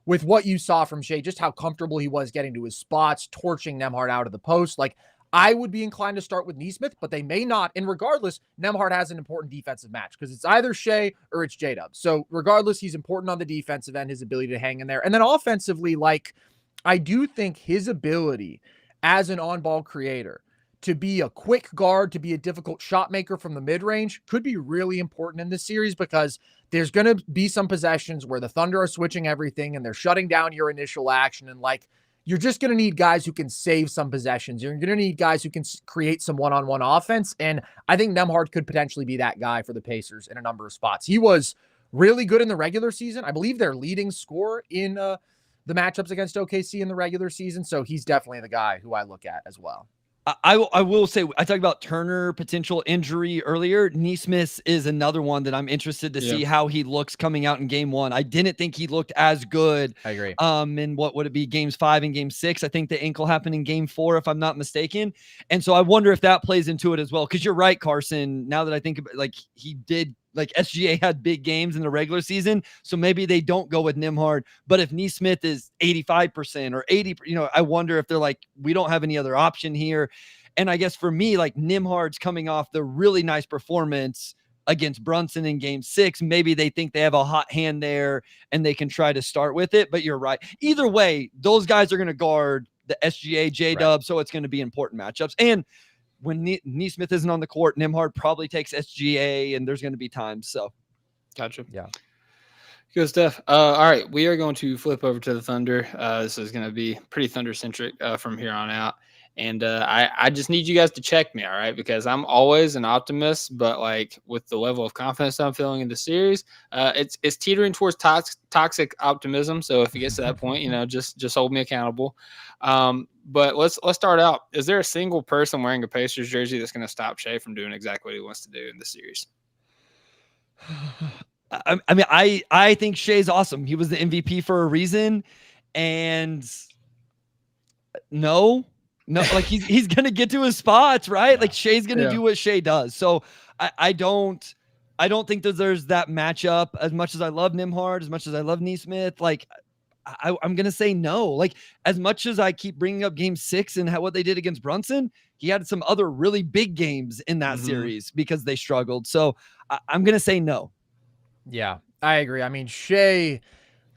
with what you saw from Shea, just how comfortable he was getting to his spots, torching Nembhard out of the post, like, I would be inclined to start with Neesmith, but they may not. And regardless, Nembhard has an important defensive match because it's either Shea or it's J-Dub. So regardless, he's important on the defensive end, his ability to hang in there. And then offensively, like, I do think his ability as an on-ball creator to be a quick guard, to be a difficult shot maker from the mid-range could be really important in this series, because there's going to be some possessions where the Thunder are switching everything and they're shutting down your initial action. And like, you're just going to need guys who can save some possessions. You're going to need guys who can create some one-on-one offense. And I think Nembhard could potentially be that guy for the Pacers in a number of spots. He was really good in the regular season. I believe their leading scorer in the matchups against OKC in the regular season. So he's definitely the guy who I look at as well. I will say, I talked about Turner potential injury earlier. Neesmith is another one that I'm interested to see how he looks coming out in game 1. I didn't think he looked as good. I agree. In what would it be, games 5 and game 6? I think the ankle happened in game 4, if I'm not mistaken. And so I wonder if that plays into it as well. Because you're right, Carson. Now that I think about, like, he did, like, SGA had big games in the regular season, so maybe they don't go with Nembhard. But if Neesmith is 85% or 80%, I wonder if they're like, we don't have any other option here. And I guess for me, like, Nembhard's coming off the really nice performance against Brunson in game 6. Maybe they think they have a hot hand there and they can try to start with it. But you're right. Either way, those guys are going to guard the SGA, J-Dub, right. So it's going to be important matchups. And when Neesmith isn't on the court, Nembhard probably takes SGA, and there's going to be times. So, gotcha. Yeah. Good stuff. All right, we are going to flip over to the Thunder. This is going to be pretty Thunder-centric from here on out. And I just need you guys to check me, all right? Because I'm always an optimist, but like with the level of confidence I'm feeling in the series, it's teetering towards toxic optimism. So if it gets to that point, just hold me accountable. But let's start out. Is there a single person wearing a Pacers jersey that's going to stop Shea from doing exactly what he wants to do in the series? I mean, I think Shea's awesome. He was the MVP for a reason, and no, like he's gonna get to his spots, right? Yeah. Like Shea's gonna do what Shea does. So I don't think that there's that matchup. As much as I love Nembhard, as much as I love Neesmith, like I'm gonna say no. Like, as much as I keep bringing up game 6 and what they did against Brunson, he had some other really big games in that series because they struggled. So I'm gonna say no. Yeah, I agree. I mean, Shea,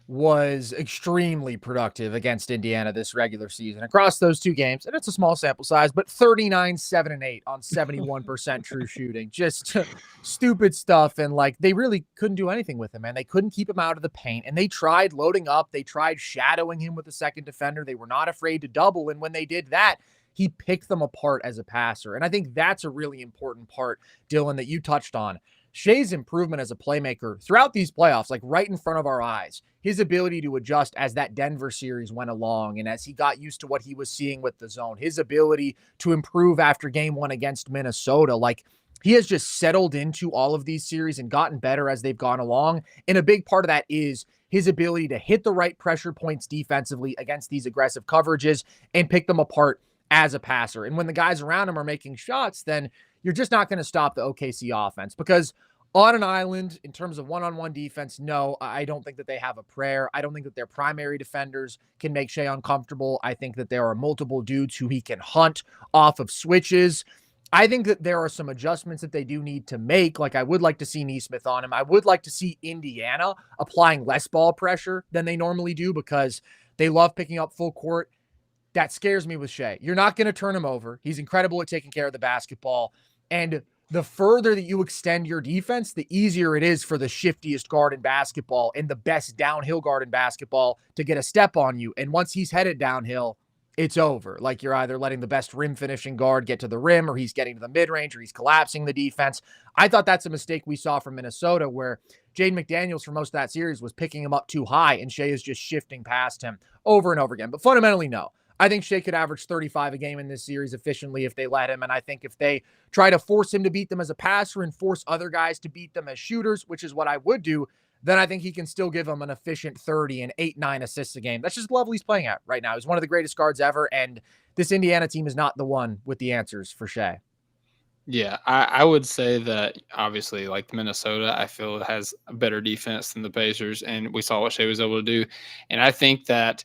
was extremely productive against Indiana this regular season across those two games. And it's a small sample size, but 39, 7, and 8 on 71% true shooting. Just stupid stuff. And like, they really couldn't do anything with him, man. They couldn't keep him out of the paint. And they tried loading up. They tried shadowing him with a second defender. They were not afraid to double. And when they did that, he picked them apart as a passer. And I think that's a really important part, Dylan, that you touched on. Shai's improvement as a playmaker throughout these playoffs, like right in front of our eyes, his ability to adjust as that Denver series went along and as he got used to what he was seeing with the zone, his ability to improve after game 1 against Minnesota, like he has just settled into all of these series and gotten better as they've gone along. And a big part of that is his ability to hit the right pressure points defensively against these aggressive coverages and pick them apart as a passer. And when the guys around him are making shots, then you're just not going to stop the OKC offense, because on an island, in terms of one-on-one defense, no, I don't think that they have a prayer. I don't think that their primary defenders can make Shai uncomfortable. I think that there are multiple dudes who he can hunt off of switches. I think that there are some adjustments that they do need to make. Like, I would like to see Nesmith on him. I would like to see Indiana applying less ball pressure than they normally do, because they love picking up full court. That scares me with Shai. You're not going to turn him over. He's incredible at taking care of the basketball. And the further that you extend your defense, the easier it is for the shiftiest guard in basketball and the best downhill guard in basketball to get a step on you. And once he's headed downhill, it's over. Like, you're either letting the best rim finishing guard get to the rim, or he's getting to the mid-range, or he's collapsing the defense. I thought that's a mistake we saw from Minnesota, where Jaden McDaniels for most of that series was picking him up too high, and Shai is just shifting past him over and over again. But fundamentally, no. I think Shai could average 35 a game in this series efficiently if they let him. And I think if they try to force him to beat them as a passer and force other guys to beat them as shooters, which is what I would do, then I think he can still give them an efficient 30 and 8-9 assists a game. That's just the level he's playing at right now. He's one of the greatest guards ever. And this Indiana team is not the one with the answers for Shai. Yeah, I would say that obviously, like Minnesota, I feel has a better defense than the Pacers, and we saw what Shai was able to do. And I think that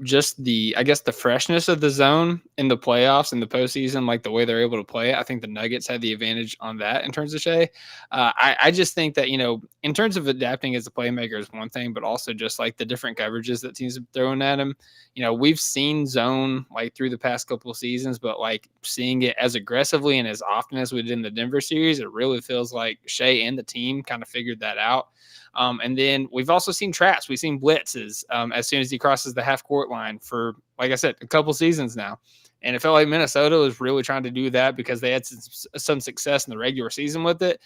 just the freshness of the zone in the playoffs and the postseason, like the way they're able to play it, I think the Nuggets had the advantage on that in terms of Shai. I just think that, in terms of adapting as a playmaker is one thing, but also just like the different coverages that teams have thrown at him. We've seen zone like through the past couple of seasons, but like seeing it as aggressively and as often as we did in the Denver series, it really feels like Shai and the team kind of figured that out. And then we've also seen traps. We've seen blitzes as soon as he crosses the half court line for, like I said, a couple seasons now. And it felt like Minnesota was really trying to do that because they had some success in the regular season with it.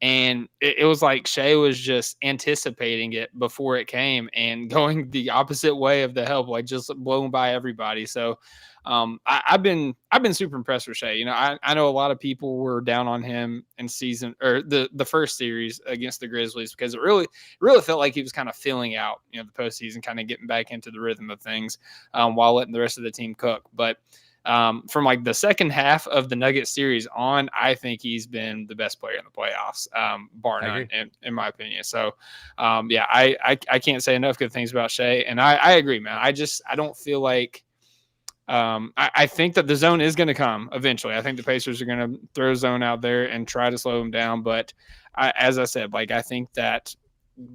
And it was like Shai was just anticipating it before it came and going the opposite way of the help, like just blowing by everybody. So I've been super impressed with Shai. I know a lot of people were down on him in the first series against the Grizzlies because it really felt like he was kind of filling out, the postseason, kind of getting back into the rhythm of things while letting the rest of the team cook. But from like the second half of the Nuggets series on, I think he's been the best player in the playoffs, bar none, in my opinion. So, I can't say enough good things about Shai, and I agree, man. I don't feel like I think that the zone is going to come eventually. I think the Pacers are going to throw zone out there and try to slow him down. But as I said, like I think that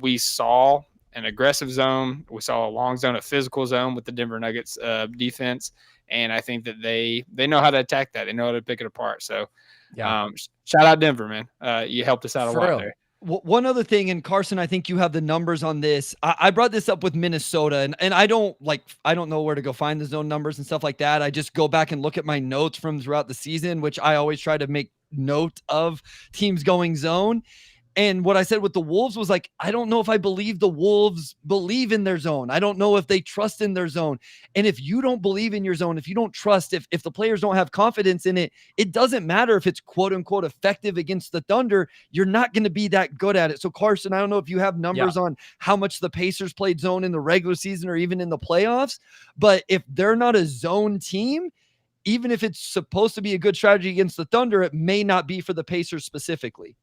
we saw an aggressive zone, we saw a long zone, a physical zone with the Denver Nuggets defense. And I think that they know how to attack that. They know how to pick it apart. So, shout out Denver, man. You helped us out a lot there. One other thing, and Carson, I think you have the numbers on this. I brought this up with Minnesota, and I don't know where to go find the zone numbers and stuff like that. I just go back and look at my notes from throughout the season, which I always try to make note of teams going zone. And what I said with the Wolves was like, I don't know if I believe the Wolves believe in their zone. I don't know if they trust in their zone. And if you don't believe in your zone, if you don't trust, if the players don't have confidence in it, it doesn't matter if it's quote unquote effective against the Thunder. You're not going to be that good at it. So Carson, I don't know if you have numbers on how much the Pacers played zone in the regular season or even in the playoffs, but if they're not a zone team, even if it's supposed to be a good strategy against the Thunder, it may not be for the Pacers specifically.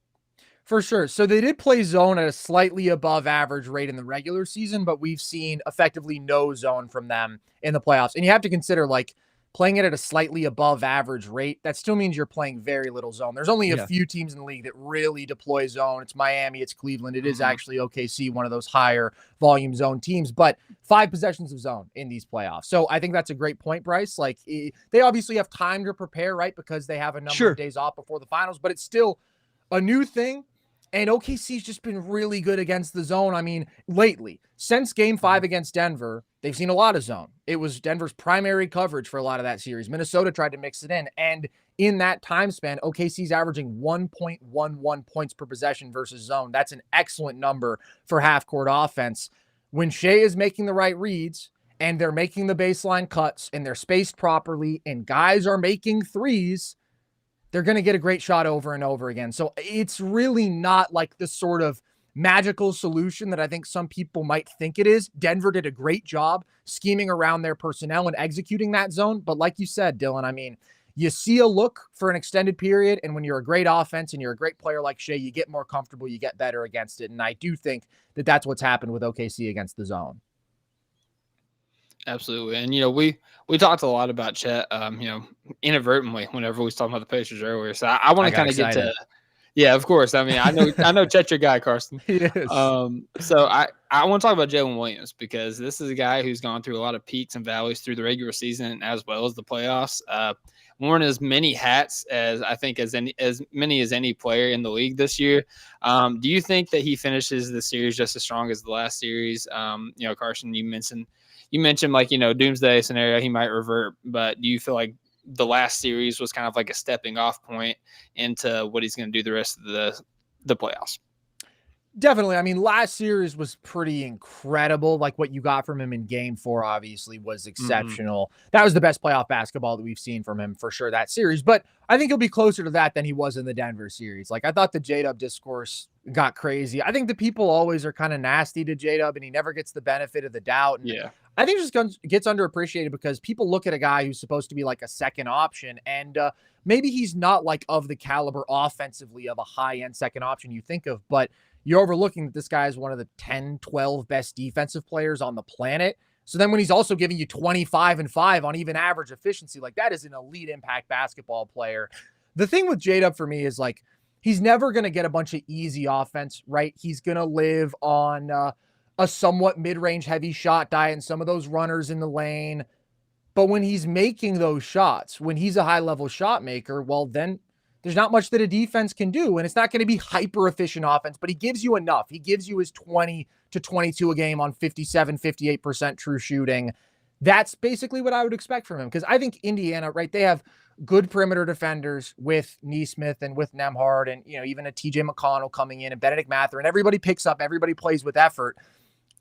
For sure. So they did play zone at a slightly above average rate in the regular season, but we've seen effectively no zone from them in the playoffs. And you have to consider, like, playing it at a slightly above average rate, that still means you're playing very little zone. There's only a few teams in the league that really deploy zone. It's Miami, it's Cleveland. It is actually OKC, one of those higher volume zone teams, but 5 possessions of zone in these playoffs. So I think that's a great point, Bryce. Like they obviously have time to prepare, right? Because they have a number of days off before the finals, but it's still a new thing. And OKC's just been really good against the zone. I mean, lately, since game 5 against Denver, they've seen a lot of zone. It was Denver's primary coverage for a lot of that series. Minnesota tried to mix it in. And in that time span, OKC's averaging 1.11 points per possession versus zone. That's an excellent number for half-court offense. When Shea is making the right reads and they're making the baseline cuts and they're spaced properly and guys are making threes, they're going to get a great shot over and over again. So it's really not like the sort of magical solution that I think some people might think it is. Denver did a great job scheming around their personnel and executing that zone. But like you said, Dylan, I mean, you see a look for an extended period, and when you're a great offense and you're a great player like Shea, you get more comfortable, you get better against it. And I do think that that's what's happened with OKC against the zone. Absolutely. And, you know, we talked a lot about Chet, you know, inadvertently whenever we was talking about the Pacers earlier. So I want to kind of get to, yeah, of course. I mean, I know Chet's your guy, Carson. Yes. So I want to talk about Jalen Williams because this is a guy who's gone through a lot of peaks and valleys through the regular season as well as the playoffs. Worn as many hats as I think as many as any player in the league this year. Do you think that he finishes the series just as strong as the last series? You know, Carson, you mentioned like, you know, doomsday scenario, he might revert, but do you feel like the last series was kind of like a stepping off point into what he's going to do the rest of the playoffs? Definitely. I mean, last series was pretty incredible. Like what you got from him in game 4, obviously was exceptional. That was the best playoff basketball that we've seen from him for sure that series. But I think he'll be closer to that than he was in the Denver series. Like I thought the J-Dub discourse got crazy. I think the people always are kind of nasty to J-Dub and he never gets the benefit of the doubt. And yeah. I think it just gets underappreciated because people look at a guy who's supposed to be like a second option and maybe he's not like of the caliber offensively of a high-end second option you think of, but you're overlooking that this guy is one of the 10, 12 best defensive players on the planet. So then when he's also giving you 25 and 5 on even average efficiency, like that is an elite impact basketball player. The thing with J-Dub for me is like, he's never going to get a bunch of easy offense, right? He's going to live on a somewhat mid-range heavy shot diet and some of those runners in the lane. But when he's making those shots, when he's a high-level shot maker, well, then there's not much that a defense can do, and it's not going to be hyper-efficient offense, but he gives you enough. He gives you his 20 to 22 a game on 57, 58% true shooting. That's basically what I would expect from him, because I think Indiana, right, they have good perimeter defenders with Nesmith and with Nembhard and, you know, even a TJ McConnell coming in and Benedict Mather, and everybody picks up, everybody plays with effort.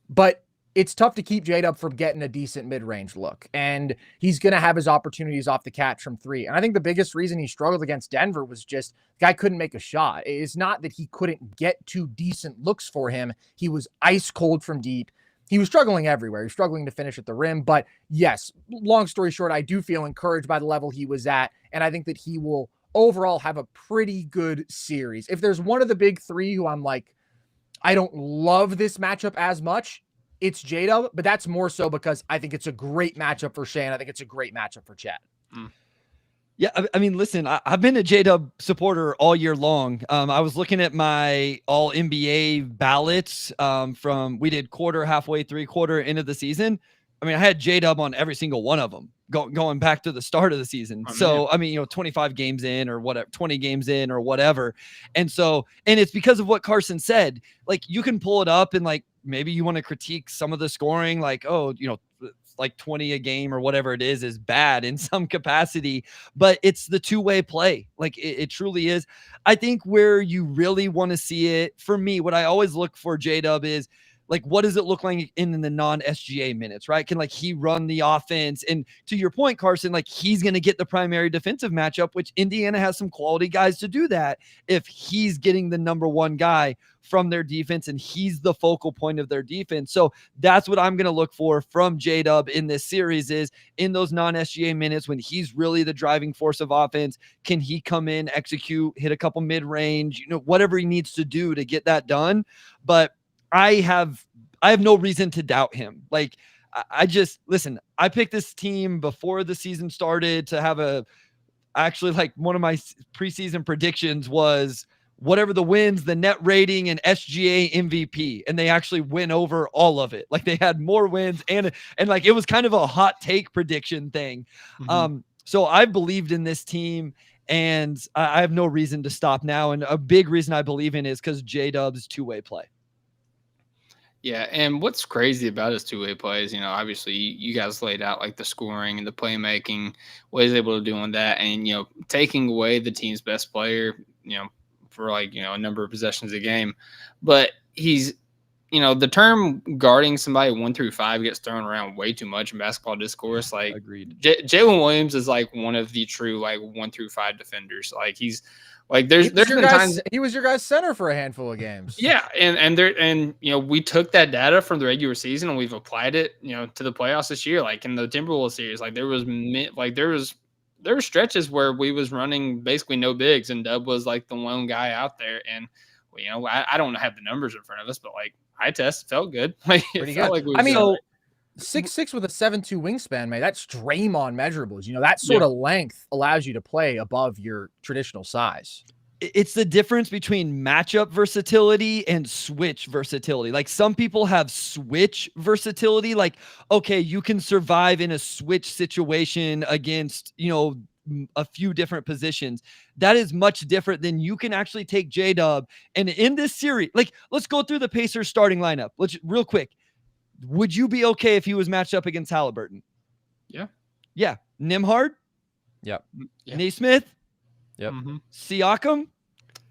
But it's tough to keep J-Dub from getting a decent mid-range look. And he's going to have his opportunities off the catch from 3. And I think the biggest reason he struggled against Denver was just the guy couldn't make a shot. It's not that he couldn't get 2 decent looks for him. He was ice cold from deep. He was struggling everywhere. He was struggling to finish at the rim. But yes, long story short, I do feel encouraged by the level he was at. And I think that he will overall have a pretty good series. If there's one of the big 3 who I'm like, I don't love this matchup as much, it's J-Dub, but that's more so because I think it's a great matchup for Shea, and I think it's a great matchup for Chet. Yeah, I mean, listen, I've been a J-Dub supporter all year long. I was looking at my all NBA ballots from we did quarter, halfway, 3/4 into the season. I mean, I had J-Dub on every single one of them going back to the start of the season. So, I mean, you know, 25 games in or whatever, 20 games in or whatever. And so, and it's because of what Carson said. Like, you can pull it up and like, maybe you want to critique some of the scoring, like, oh, you know, like 20 a game or whatever it is bad in some capacity, but it's the two-way play. Like it truly is. I think where you really want to see it, for me, what I always look for J-Dub is like, what does it look like in the non-SGA minutes, right? Can like he run the offense? And to your point, Carson, like he's going to get the primary defensive matchup, which Indiana has some quality guys to do that. If he's getting the number 1 guy from their defense and he's the focal point of their defense. So that's what I'm going to look for from J-Dub in this series is in those non-SGA minutes when he's really the driving force of offense. Can he come in, execute, hit a couple mid-range, you know, whatever he needs to do to get that done. But I have no reason to doubt him. Like, I just listen. I picked this team before the season started to have actually like one of my preseason predictions was whatever the wins, the net rating, and SGA MVP, and they actually win over all of it. Like they had more wins and like it was kind of a hot take prediction thing. So I believed in this team, and I have no reason to stop now. And a big reason I believe in is because J-Dub's two-way play. Yeah, and what's crazy about his two-way plays, obviously you guys laid out like the scoring and the playmaking, what he's able to do on that, and taking away the team's best player, for like a number of possessions a game, but he's the term guarding somebody 1 through 5 gets thrown around way too much in basketball discourse. Like agreed. Jalen Williams is like one of the true like 1 through 5 defenders. Like he's like there's been times he was your guy's center for a handful of games. Yeah, and we took that data from the regular season and we've applied it to the playoffs this year. Like in the Timberwolves series, like there were stretches where we was running basically no bigs and Dub was like the lone guy out there. And I don't have the numbers in front of us, but like eye test felt good. Like it felt like we were 6'6" with a 7'2" wingspan, man. That's Draymond measurables. That sort of length allows you to play above your traditional size. It's the difference between matchup versatility and switch versatility. Like some people have switch versatility. Like, okay, you can survive in a switch situation against, a few different positions. That is much different than you can actually take J-Dub. And in this series, like, let's go through the Pacers starting lineup. Let's real quick. Would you be okay if he was matched up against Halliburton? Yeah. Yeah. Nembhard? Yep. Naismith? Yep. Siakam?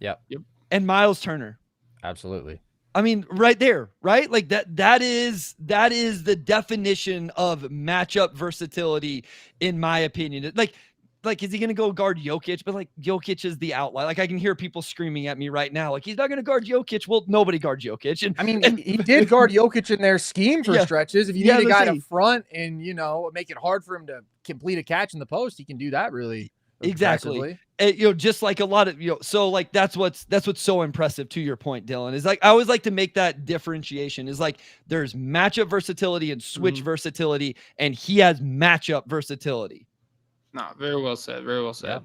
Yep. And Miles Turner. Absolutely. I mean, right there, right? Like that is the definition of matchup versatility, in my opinion. Like, is he going to go guard Jokic? But like Jokic is the outlier. Like I can hear people screaming at me right now. Like he's not going to guard Jokic. Well, nobody guards Jokic. And he did guard Jokic in their scheme for stretches. If you need a guy to front and, make it hard for him to complete a catch in the post, he can do that really. Exactly. And, just like a lot of, so like, that's what's so impressive to your point, Dylan, is like, I always like to make that differentiation is like, there's matchup versatility and switch versatility, and he has matchup versatility. No, very well said. Very well said.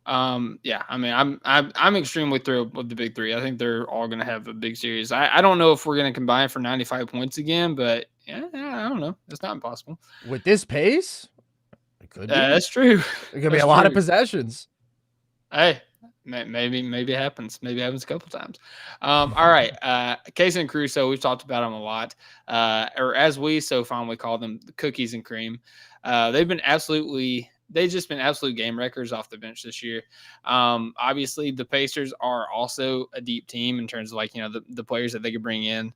Yeah. I mean, I'm extremely thrilled with the big three. I think they're all going to have a big series. I don't know if we're going to combine for 95 points again, but yeah, I don't know. It's not impossible with this pace. It could be. That's true. It could be a lot of possessions. Hey, maybe it happens. Maybe it happens a couple times. All right. Casey and Caruso, we've talked about them a lot, or as we so fondly call them, the cookies and cream. They've just been absolute game wreckers off the bench this year. Obviously, the Pacers are also a deep team in terms of like the players that they could bring in.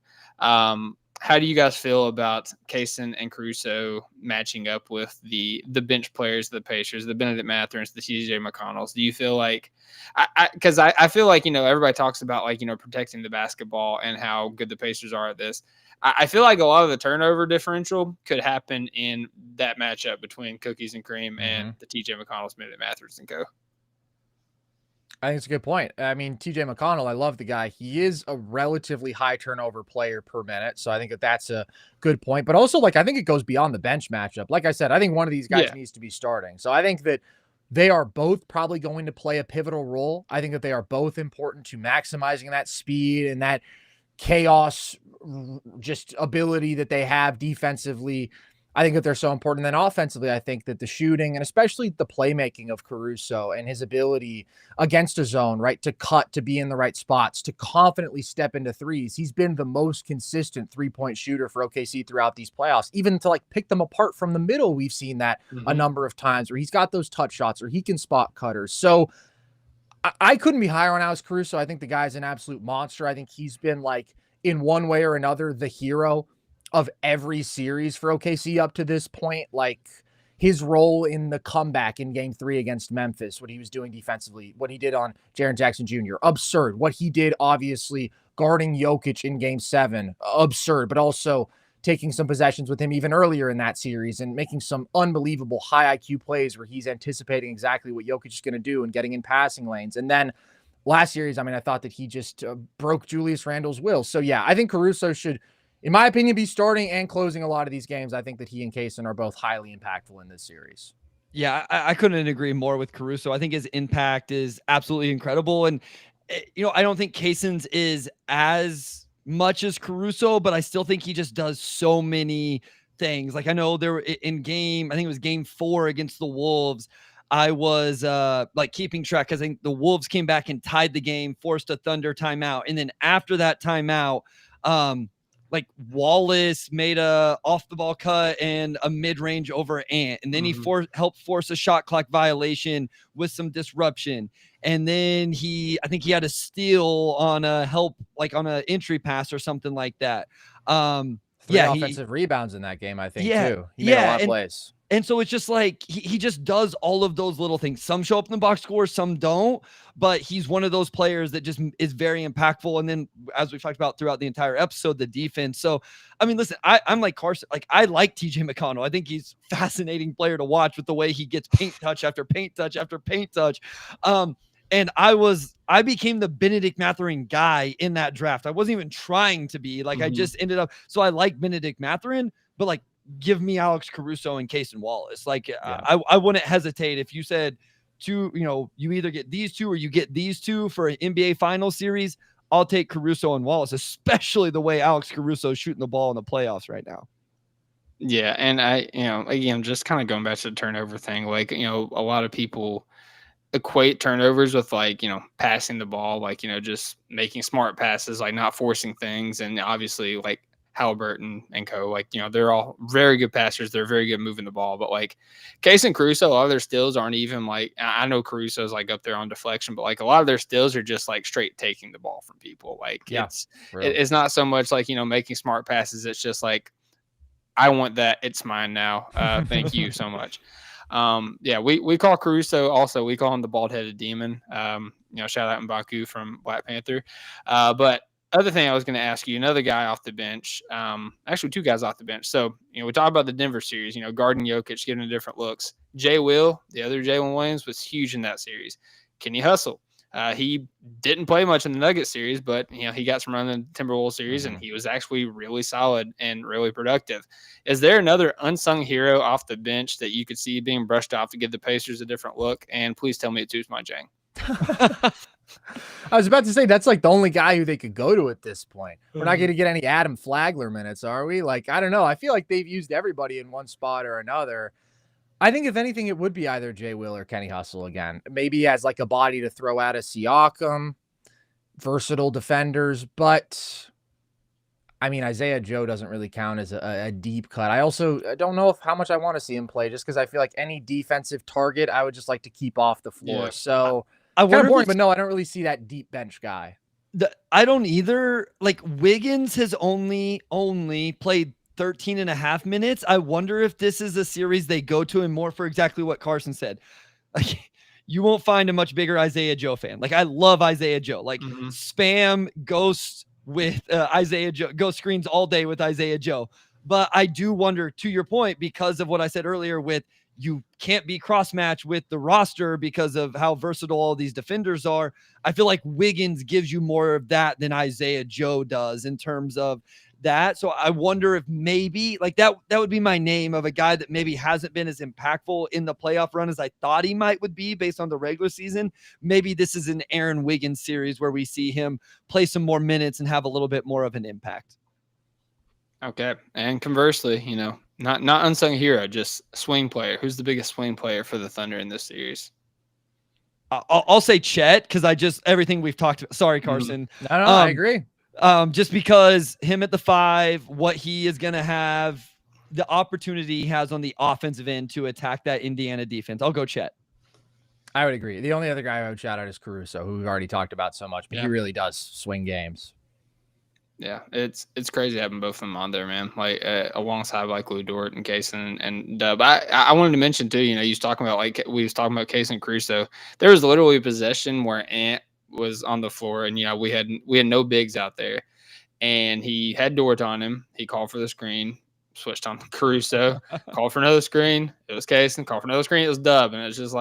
How do you guys feel about Kaysen and Caruso matching up with the bench players of the Pacers, the Benedict Mathurin, the TJ McConnells? Do you feel like because I feel like everybody talks about like protecting the basketball and how good the Pacers are at this. I feel like a lot of the turnover differential could happen in that matchup between Cookies and Cream and the TJ McConnells, Benedict Mathurin, and co. I think it's a good point. I mean, TJ McConnell, I love the guy. He is a relatively high turnover player per minute. So I think that's a good point. But also, like, I think it goes beyond the bench matchup. Like I said, I think one of these guys needs to be starting. So I think that they are both probably going to play a pivotal role. I think that they are both important to maximizing that speed and that chaos just ability that they have defensively. I think that they're so important. And then offensively, I think that the shooting and especially the playmaking of Caruso and his ability against a zone, right, to cut, to be in the right spots, to confidently step into threes. He's been the most consistent three-point shooter for OKC throughout these playoffs. Even to like pick them apart from the middle, we've seen that a number of times where he's got those touch shots or he can spot cutters. So I couldn't be higher on Alex Caruso. I think the guy's an absolute monster. I think he's been like, in one way or another, the hero of every series for OKC up to this point. Like his role in the comeback in game 3 against Memphis, what he was doing defensively, what he did on Jaren Jackson Jr., absurd. What he did, obviously, guarding Jokic in game 7, absurd, but also taking some possessions with him even earlier in that series and making some unbelievable high IQ plays where he's anticipating exactly what Jokic is going to do and getting in passing lanes. And then last series, I mean, I thought that he just broke Julius Randle's will. So yeah, I think Caruso should in my opinion, be starting and closing a lot of these games. I think that he and Kaysen are both highly impactful in this series. Yeah, I couldn't agree more with Caruso. I think his impact is absolutely incredible. And, I don't think Kaysen's is as much as Caruso, but I still think he just does so many things. Like I know there were I think it was game 4 against the Wolves. I was like keeping track because I think the Wolves came back and tied the game, forced a Thunder timeout. And then after that timeout, like Wallace made a off the ball cut and a mid-range over Ant. And then he helped force a shot clock violation with some disruption. And then I think he had a steal on a on an entry pass or something like that. Three offensive rebounds in that game, I think, too. He made a lot of plays. And so it's just like he just does all of those little things. Some show up in the box score, some don't. But he's one of those players that just is very impactful. And then, as we've talked about throughout the entire episode, the defense. So, I mean, listen, I'm like Carson. Like, I like TJ McConnell. I think he's a fascinating player to watch with the way he gets paint touch after paint touch after paint touch. And I became the Benedict Mathurin guy in that draft. I wasn't even trying to be. Like, I just ended up. So I like Benedict Mathurin, but like, give me Alex Caruso and Kaysen Wallace. Like, I wouldn't hesitate if you said you either get these two or you get these two for an NBA final series. I'll take Caruso and Wallace, especially the way Alex Caruso is shooting the ball in the playoffs right now. Yeah. And again, just kind of going back to the turnover thing, like, a lot of people equate turnovers with passing the ball, just making smart passes, like not forcing things. And obviously like Halliburton and co, they're all very good passers. They're very good moving the ball, but Kaysen Caruso, a lot of their steals aren't even I know Caruso's up there on deflection, but a lot of their steals are just straight taking the ball from people. It's not so much making smart passes. It's just I want that. It's mine now. Thank you so much. We call Caruso also, we call him the bald-headed demon. Shout out M'Baku from Black Panther. But other thing I was going to ask you, another guy off the bench, actually 2 guys off the bench. So, we talked about the Denver series, guarding Jokic, getting different looks. Jay Will, the other Jalen Williams, was huge in that series. Kenny Hustle, he didn't play much in the Nuggets series, but, he got some run in the Timberwolves series, and he was actually really solid and really productive. Is there another unsung hero off the bench that you could see being brushed off to give the Pacers a different look? And please tell me it's Ousmane Dieng. I was about to say that's the only guy who they could go to at this point. We're not going to get any Adam Flagler minutes, are we? I don't know. I feel like they've used everybody in one spot or another. I think if anything, it would be either Jay Will or Kenny Hustle again. Maybe he has a body to throw at a Siakam, versatile defenders, but I mean, Isaiah Joe doesn't really count as a deep cut. I also don't know how much I want to see him play, just because I feel like any defensive target, I would just like to keep off the floor. Yeah. So I kind of wonder boring, but no, I don't really see that deep bench guy. I don't either. Wiggins has only played 13 and a half minutes. I wonder if this is a series they go to and more for exactly what Carson said. You won't find a much bigger Isaiah Joe fan. I love Isaiah Joe. Spam ghosts with Isaiah Joe, ghost screens all day with Isaiah Joe. But I do wonder, to your point, because of what I said earlier with you can't be cross-matched with the roster because of how versatile all these defenders are. I feel like Wiggins gives you more of that than Isaiah Joe does in terms of that. So I wonder if maybe that would be my name of a guy that maybe hasn't been as impactful in the playoff run as I thought he would be based on the regular season. Maybe this is an Aaron Wiggins series where we see him play some more minutes and have a little bit more of an impact. Okay. And conversely, not unsung hero, just swing player. Who's the biggest swing player for the Thunder in this series? I'll say Chet, because everything we've talked about. Sorry, Carson. No, I agree. Just because him at the 5, what he is going to have, the opportunity he has on the offensive end to attack that Indiana defense. I'll go Chet. I would agree. The only other guy I would shout out is Caruso, who we've already talked about so much, but he really does swing games. Yeah, it's crazy having both of them on there, man. Alongside Lou Dort and Kaysen and Dub. I wanted to mention too. You was talking about we was talking about Kaysen Caruso. There was literally a possession where Ant was on the floor, and we had no bigs out there, and he had Dort on him. He called for the screen, switched on Caruso, called for another screen. It was Kaysen. Called for another screen. It was Dub, and it's just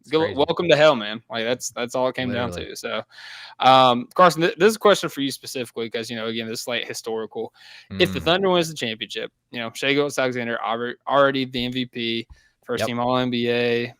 Go, welcome to hell, man. Like that's all it came down to. So, Carson, this is a question for you specifically because again, this is like historical. If the Thunder wins the championship, Shai Gilgeous-Alexander already the MVP, first team All NBA.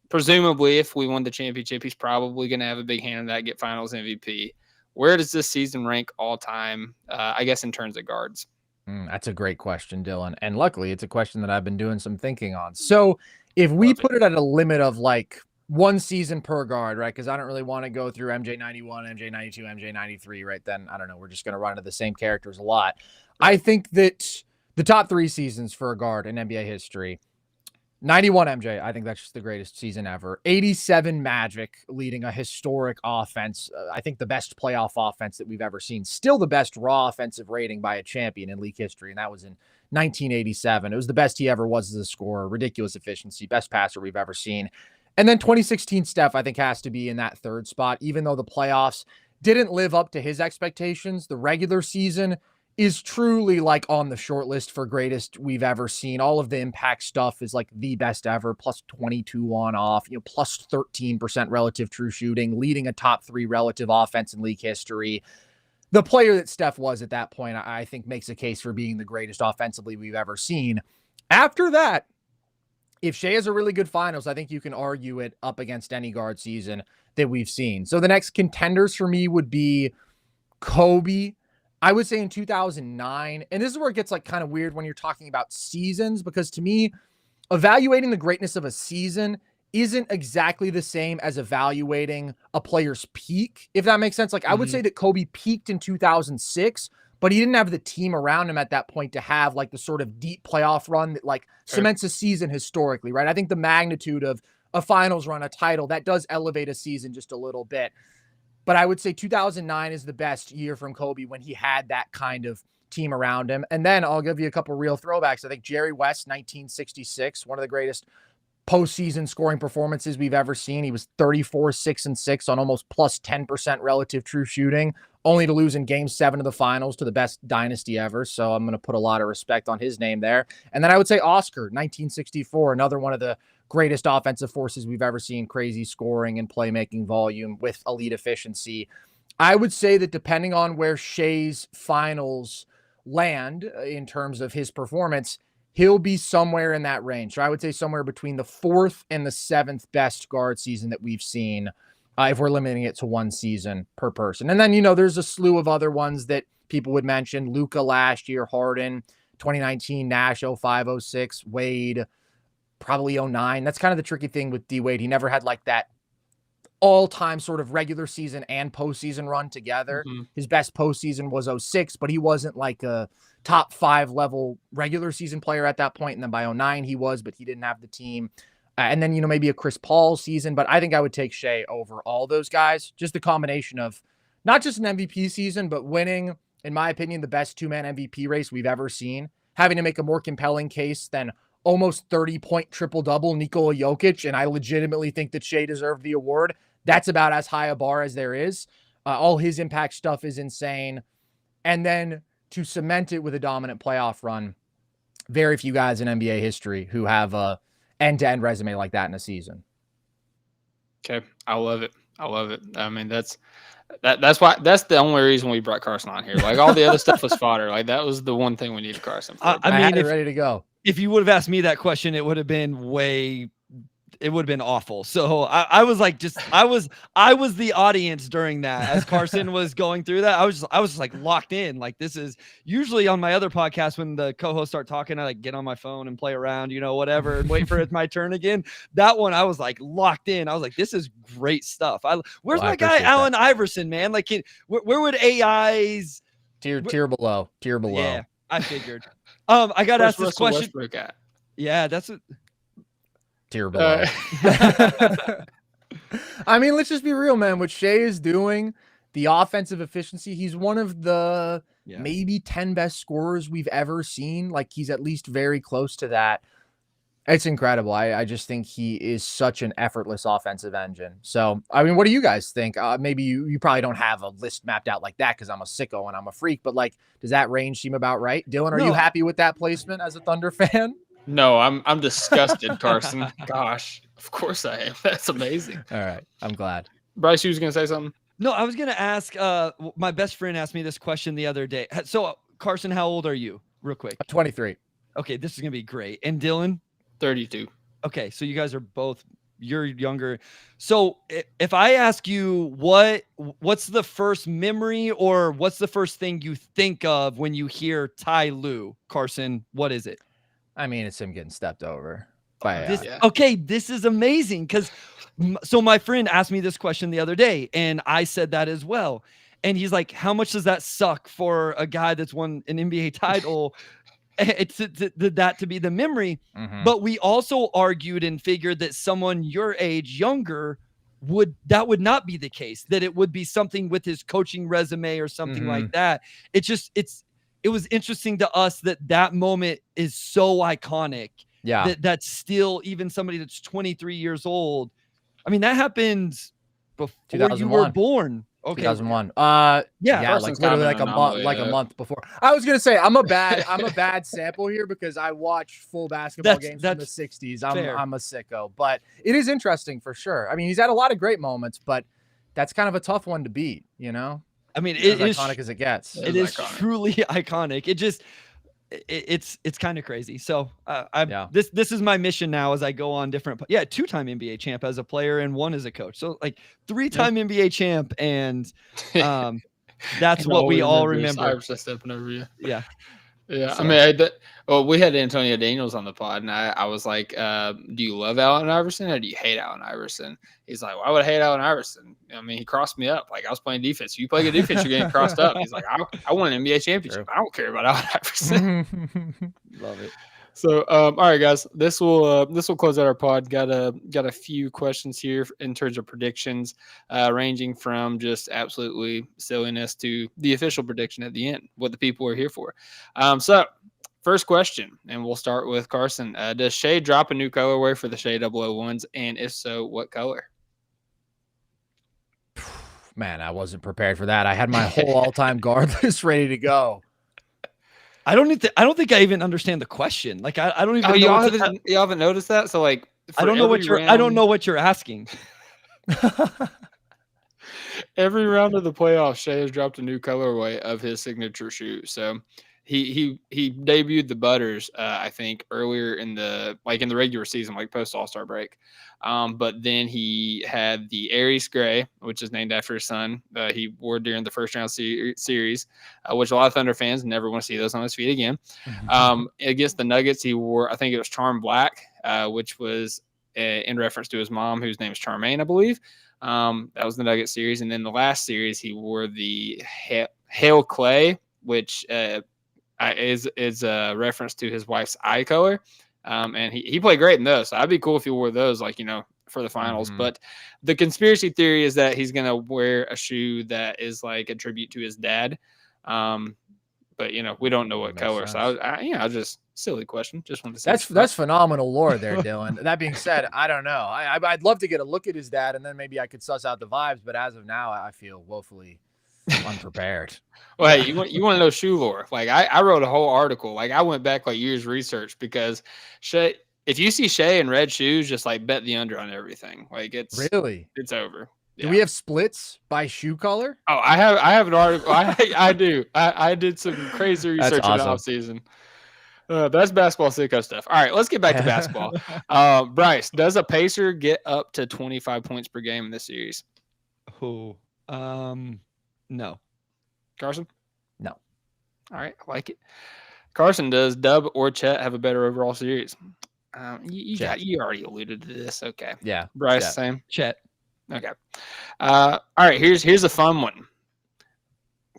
Presumably, if we won the championship, he's probably going to have a big hand in that, get Finals MVP. Where does this season rank all time? I guess in terms of guards. That's a great question, Dylan. And luckily, it's a question that I've been doing some thinking on. So if we put it at a limit of like one season per guard, right? Because I don't really want to go through MJ 91, MJ 92, MJ 93, right? Then I don't know. We're just going to run into the same characters a lot. I think that the top 3 seasons for a guard in NBA history, 91 MJ, I think that's just the greatest season ever. 87 Magic leading a historic offense. I think the best playoff offense that we've ever seen. Still the best raw offensive rating by a champion in league history, and that was in 1987. It was the best he ever was as a scorer. Ridiculous efficiency. Best passer we've ever seen. And then 2016 Steph, I think, has to be in that 3rd spot, even though the playoffs didn't live up to his expectations. The regular season is truly like on the short list for greatest we've ever seen. All of the impact stuff is like the best ever, plus 22 on off, plus 13% relative true shooting, leading a top 3 relative offense in league history. The player that Steph was at that point, I think makes a case for being the greatest offensively we've ever seen. After that, if Shai has a really good finals, I think you can argue it up against any guard season that we've seen. So the next contenders for me would be Kobe. I would say in 2009, and this is where it gets like kind of weird when you're talking about seasons, because to me, evaluating the greatness of a season isn't exactly the same as evaluating a player's peak, if that makes sense. Like I would say that Kobe peaked in 2006, but he didn't have the team around him at that point to have like the sort of deep playoff run that like cements a season historically, right? I think the magnitude of a finals run, a title, that does elevate a season just a little bit. But I would say 2009 is the best year from Kobe when he had that kind of team around him. And then I'll give you a couple real throwbacks. I think Jerry West, 1966, one of the greatest postseason scoring performances we've ever seen. He was 34, 6 and 6 on almost plus 10% relative true shooting, only to lose in game 7 of the finals to the best dynasty ever. So I'm going to put a lot of respect on his name there. And then I would say Oscar, 1964, another one of the greatest offensive forces we've ever seen, crazy scoring and playmaking volume with elite efficiency. I would say that depending on where Shai's finals land in terms of his performance, he'll be somewhere in that range. So I would say somewhere between the 4th and the 7th best guard season that we've seen, if we're limiting it to one season per person. And then, there's a slew of other ones that people would mention. Luka last year, Harden, 2019, Nash, 05, 06, Wade, probably 09. That's kind of the tricky thing with D Wade. He never had like that all-time sort of regular season and postseason run together. His best postseason was 06, but he wasn't like a top 5 level regular season player at that point. And then by 09 he was, but he didn't have the team. And then, maybe a Chris Paul season, but I think I would take Shai over all those guys. Just the combination of not just an MVP season, but winning, in my opinion, the best 2-man MVP race we've ever seen, having to make a more compelling case than almost 30-point triple-double Nikola Jokic, and I legitimately think that Shai deserved the award. That's about as high a bar as there is. All his impact stuff is insane. And then to cement it with a dominant playoff run, very few guys in NBA history who have a end-to-end resume like that in a season. Okay, I love it. I mean, that's the only reason we brought Carson on here. Like all the other stuff was fodder. Like that was the one thing we needed Carson for. I mean, had it ready to go. If you would have asked me that question, it would have been awful. So I was like, I was the audience during that as Carson was going through that. I was just like locked in. Like this is usually on my other podcast when the co-hosts start talking, I like get on my phone and play around, whatever, and wait for it my turn again. That one, I was like locked in. I was like, this is great stuff. Where's my guy, Allen Iverson, man? Like where would AI's tier below? Yeah, I figured. I got to ask this question. Yeah, that's it. Tier below. I mean, let's just be real, man. What Shai is doing, the offensive efficiency, he's one of the maybe 10 best scorers we've ever seen. Like he's at least very close to that. It's incredible. I just think he is such an effortless offensive engine. So, I mean, what do you guys think? Maybe you probably don't have a list mapped out like that because I'm a sicko and I'm a freak, but like, does that range seem about right? Dylan, are you happy with that placement as a Thunder fan? No, I'm disgusted, Carson. Gosh, of course I am. That's amazing. All right, I'm glad. Bryce, you was gonna say something? No, I was gonna ask. My best friend asked me this question the other day. So, Carson, how old are you? Real quick. 23. Okay, this is gonna be great. And Dylan? 32. Okay, so you guys are both. You're younger. So if I ask you what's the first memory or what's the first thing you think of when you hear Ty Lue, Carson, what is it? I mean, it's him getting stepped over. By, Okay, this is amazing because so my friend asked me this question the other day and I said that as well. And he's like, how much does that suck for a guy that's won an NBA title? It's that to be the memory. Mhm. But we also argued and figured that someone your age younger would not be the case, that it would be something with his coaching resume or something like that. It was interesting to us that moment is so iconic. Yeah. That's still even somebody that's 23 years old. I mean, that happened before you were born. Okay. 2001. Yeah, like literally like a month before. I was gonna say I'm a bad sample here because I watch full basketball games from the 60s. I'm a sicko, but it is interesting for sure. I mean, he's had a lot of great moments, but that's kind of a tough one to beat, you know? I mean, it is iconic as it gets. It is truly iconic. It's kind of crazy. So this is my mission now as I go on different. 2-time NBA champ as a player and 1 as a coach. So like 3-time NBA champ, and that's what we all remember. Iverson stepping over you. Yeah. Yeah, so. I mean, we had Antonio Daniels on the pod, and I was like, do you love Allen Iverson or do you hate Allen Iverson? He's like, why would I hate Allen Iverson? I mean, he crossed me up. Like, I was playing defense. You play good defense, you're getting crossed up. He's like, I won an NBA championship. I don't care about Allen Iverson. Love it. So, all right, guys, this will close out our pod. Got a few questions here in terms of predictions, ranging from just absolutely silliness to the official prediction at the end, what the people are here for. So, first question, and we'll start with Carson. Does Shea drop a new colorway for the Shea 001s, and if so, what color? Man, I wasn't prepared for that. I had my whole all-time guard list ready to go. I don't think I even understand the question. Like I don't even. You haven't noticed that? So like, I don't know what you're asking. Every round of the playoffs, Shea has dropped a new colorway of his signature shoe. So he debuted the Butters, I think, earlier in the regular season, like post All-Star break. But then he had the Aries Gray, which is named after his son. He wore during the first round series, which a lot of Thunder fans never want to see those on his feet again. Against the Nuggets, he wore, I think it was Charm Black, which was in reference to his mom, whose name is Charmaine, I believe. That was the Nuggets series. And then the last series, he wore the Hail Clay, which is a reference to his wife's eye color. And he played great in those. So I'd be cool if he wore those, for the finals. But the conspiracy theory is that he's going to wear a shoe that is like a tribute to his dad. But we don't know what color. Sense. So I just silly question. Just wanted to say that's phenomenal lore there, Dylan. That being said, I don't know. I'd love to get a look at his dad, and then maybe I could suss out the vibes. But as of now, I feel woefully unprepared. Well, hey, you want to know shoe lore? Like I wrote a whole article. Like I went back years research because Shea, if you see Shea in red shoes, just bet the under on everything. Like it's over. Yeah. Do we have splits by shoe color? Oh, I have an article. I do. I did some crazy research in the off season. That's basketball sicko stuff. All right, let's get back to basketball. Bryce, does a Pacer get up to 25 points per game in this series? No. Carson? No. All right, I like it. Carson, does Dub or Chet have a better overall series? You already alluded to this. Okay. Yeah. Bryce, Chet. same. Chet. Okay. All right. Here's a fun one.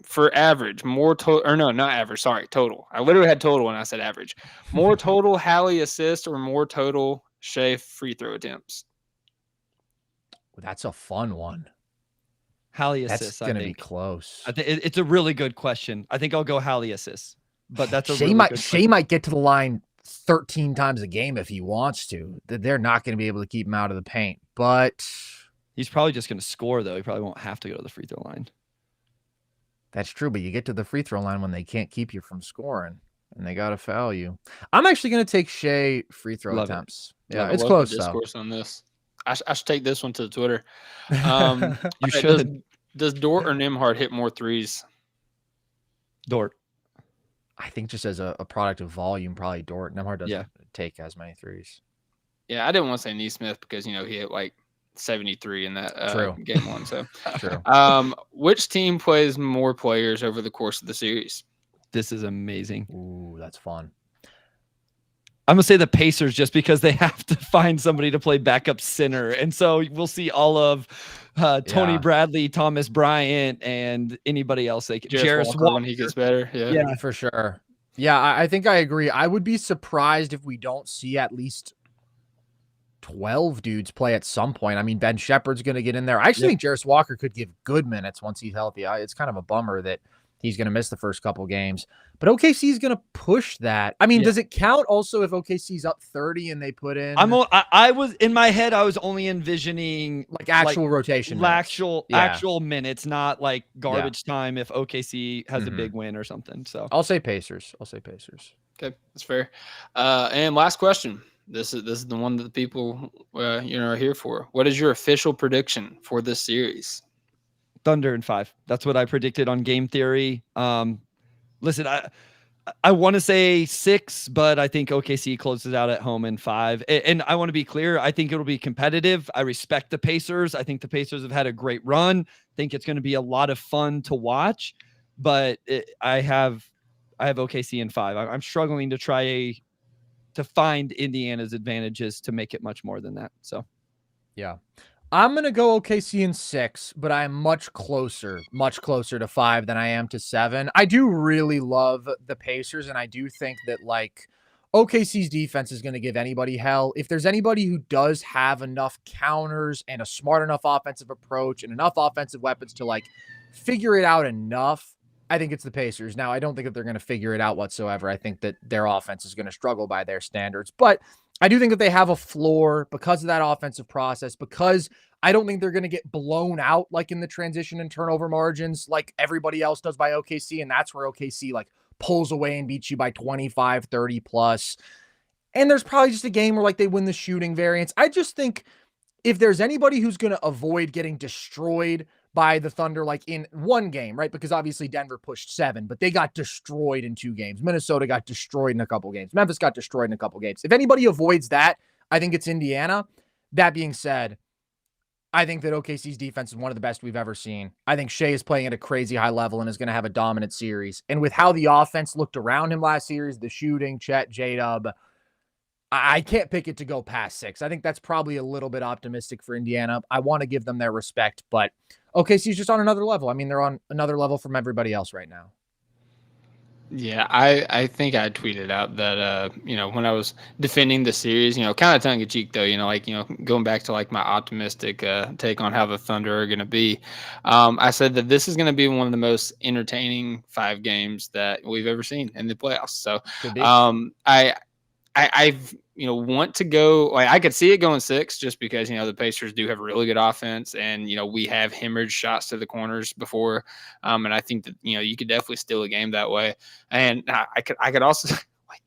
For average, more total, or no, not average. Sorry, total. I literally had total when I said average. More total Hallie assists or more total Shea free throw attempts? That's a fun one. Hallie assists. That's going to be close. I think it's a really good question. I think I'll go Hallie assists. But that's Shea might get to the line 13 times a game if he wants to. They're not going to be able to keep him out of the paint, but he's probably just going to score though. He probably won't have to go to the free throw line. That's true, but you get to the free throw line when they can't keep you from scoring. and they got to foul you. I'm actually going to take Shea free throw Love it. attempts. Yeah, Love it's the close though. discourse on this. I should take this one to Twitter. You Alright, should. Does Dort or Nembhard hit more threes? Dort. I think just as a product of volume, probably Dort. Nembhard doesn't take as many threes. Yeah, I didn't want to say Neesmith because he hit like 73 in that True. game one. So, True. Which team plays more players over the course of the series? This is amazing. Ooh, that's fun. I'm going to say the Pacers just because they have to find somebody to play backup center. And so we'll see all of Tony Bradley, Thomas Bryant, and anybody else. Jarris Walker when he gets better. Yeah, for sure. Yeah, I think I agree. I would be surprised if we don't see at least 12 dudes play at some point. I mean, Ben Shepherd's going to get in there. I actually think Jarris Walker could give good minutes once he's healthy. It's kind of a bummer that he's going to miss the first couple games. But OKC is going to push that. I mean, does it count also if OKC's up 30 and they put in? I was in my head. I was only envisioning like actual rotation, minutes. Actual minutes, not like garbage time. If OKC has a big win or something. So I'll say Pacers. Okay, that's fair. And last question. This is the one that the people are here for. What is your official prediction for this series? Thunder in 5. That's what I predicted on Game Theory. Listen, I want to say 6, but I think OKC closes out at home in 5. And I want to be clear. I think it'll be competitive. I respect the Pacers. I think the Pacers have had a great run. I think it's going to be a lot of fun to watch. But I have OKC in 5. I'm struggling to find Indiana's advantages to make it much more than that. So, yeah. I'm going to go OKC in 6, but I am much closer to 5 than I am to 7. I do really love the Pacers, and I do think that, like, OKC's defense is going to give anybody hell. If there's anybody who does have enough counters and a smart enough offensive approach and enough offensive weapons to, like, figure it out enough, I think it's the Pacers. Now, I don't think that they're going to figure it out whatsoever. I think that their offense is going to struggle by their standards, but I do think that they have a floor because of that offensive process, because I don't think they're going to get blown out like in the transition and turnover margins like everybody else does by OKC. And that's where OKC like pulls away and beats you by 25, 30 plus. And there's probably just a game where like they win the shooting variance. I just think if there's anybody who's going to avoid getting destroyed by the Thunder, like in one game, right? Because obviously Denver pushed 7, but they got destroyed in 2 games. Minnesota got destroyed in a couple games. Memphis got destroyed in a couple games. If anybody avoids that, I think it's Indiana. That being said, I think that OKC's defense is one of the best we've ever seen. I think Shea is playing at a crazy high level and is going to have a dominant series. And with how the offense looked around him last series, the shooting, Chet, J-Dub, I can't pick it to go past 6. I think that's probably a little bit optimistic for Indiana. I want to give them their respect, but OKC's just on another level. I mean, they're on another level from everybody else right now. Yeah, I think I tweeted out that, when I was defending the series, kind of tongue in cheek though, going back to like my optimistic take on how the Thunder are going to be. I said that this is going to be one of the most entertaining 5 games that we've ever seen in the playoffs. So I've want to go, like, I could see it going 6 just because, the Pacers do have really good offense and, we have hemorrhaged shots to the corners before. And I think that, you could definitely steal a game that way. And I could also, like,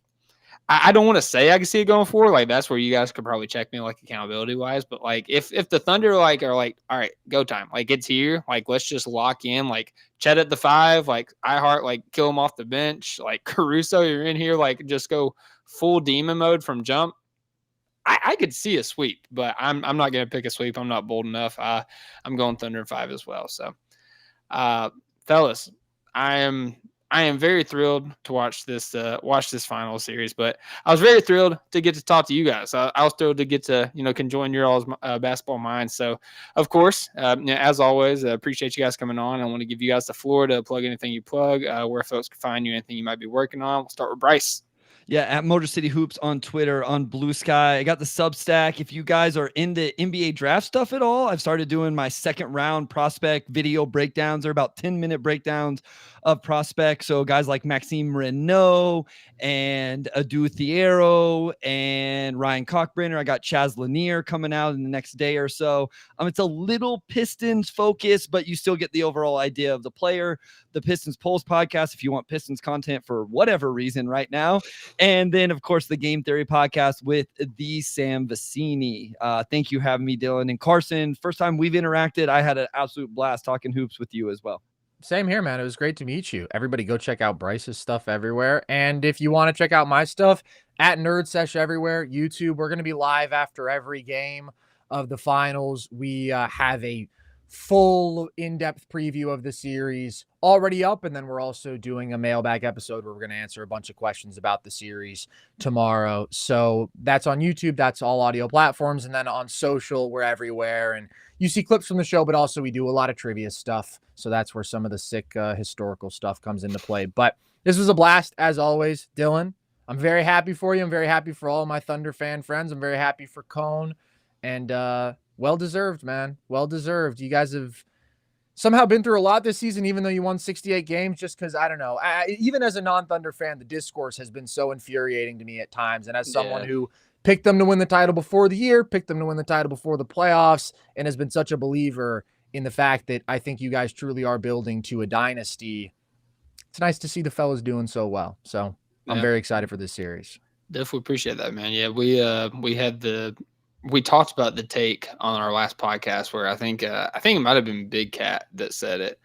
I don't want to say I can see it going 4. Like, that's where you guys could probably check me, like, accountability wise. But like, if the Thunder like are like, all right, go time, like it's here, like, let's just lock in, like Chet at the 5, like iHeart, like kill him off the bench, like Caruso, you're in here, like just go full demon mode from jump. I could see a sweep, but I'm not going to pick a sweep. I'm not bold enough. I'm going Thunder in 5 as well. So, fellas, I am very thrilled to watch this final series, but I was very thrilled to get to talk to you guys. I was thrilled to get to, conjoin your all's basketball minds. So, of course, as always, appreciate you guys coming on. I want to give you guys the floor to plug anything you plug, where folks can find you, anything you might be working on. We'll start with Bryce. Yeah, at Motor City Hoops on Twitter, on Blue Sky. I got the Substack. If you guys are into NBA draft stuff at all, I've started doing my second round prospect video breakdowns. They're about 10-minute breakdowns of prospects. So guys like Maxime Renault and Adu Thiero and Ryan Cockbrenner. I got Chaz Lanier coming out in the next day or so. It's a little Pistons focused, but you still get the overall idea of the player. The Pistons Pulse podcast, if you want Pistons content for whatever reason right now. And then, of course, the Game Theory podcast with the Sam Vecini. Thank you for having me, Dylan. And Carson, first time we've interacted, I had an absolute blast talking hoops with you as well. Same here, man. It was great to meet you. Everybody go check out Bryce's stuff everywhere. And if you want to check out my stuff, at Nerd Sesh everywhere, YouTube, we're going to be live after every game of the finals. We have a full in-depth preview of the series already up, and then we're also doing a mailbag episode where we're going to answer a bunch of questions about the series tomorrow. So that's on YouTube, that's all audio platforms, and then on social, we're everywhere, and you see clips from the show, but also we do a lot of trivia stuff, so that's where some of the sick historical stuff comes into play. But this was a blast, as always. Dylan, I'm very happy for you. I'm very happy for all of my Thunder fan friends. I'm very happy for Cone, and well-deserved, man. Well-deserved. You guys have somehow been through a lot this season, even though you won 68 games, just because, I don't know, even as a non-Thunder fan, the discourse has been so infuriating to me at times. And as someone who picked them to win the title before the year, picked them to win the title before the playoffs, and has been such a believer in the fact that I think you guys truly are building to a dynasty, it's nice to see the fellas doing so well. So I'm very excited for this series. Definitely appreciate that, man. Yeah, we talked about the take on our last podcast where I think it might have been Big Cat that said it,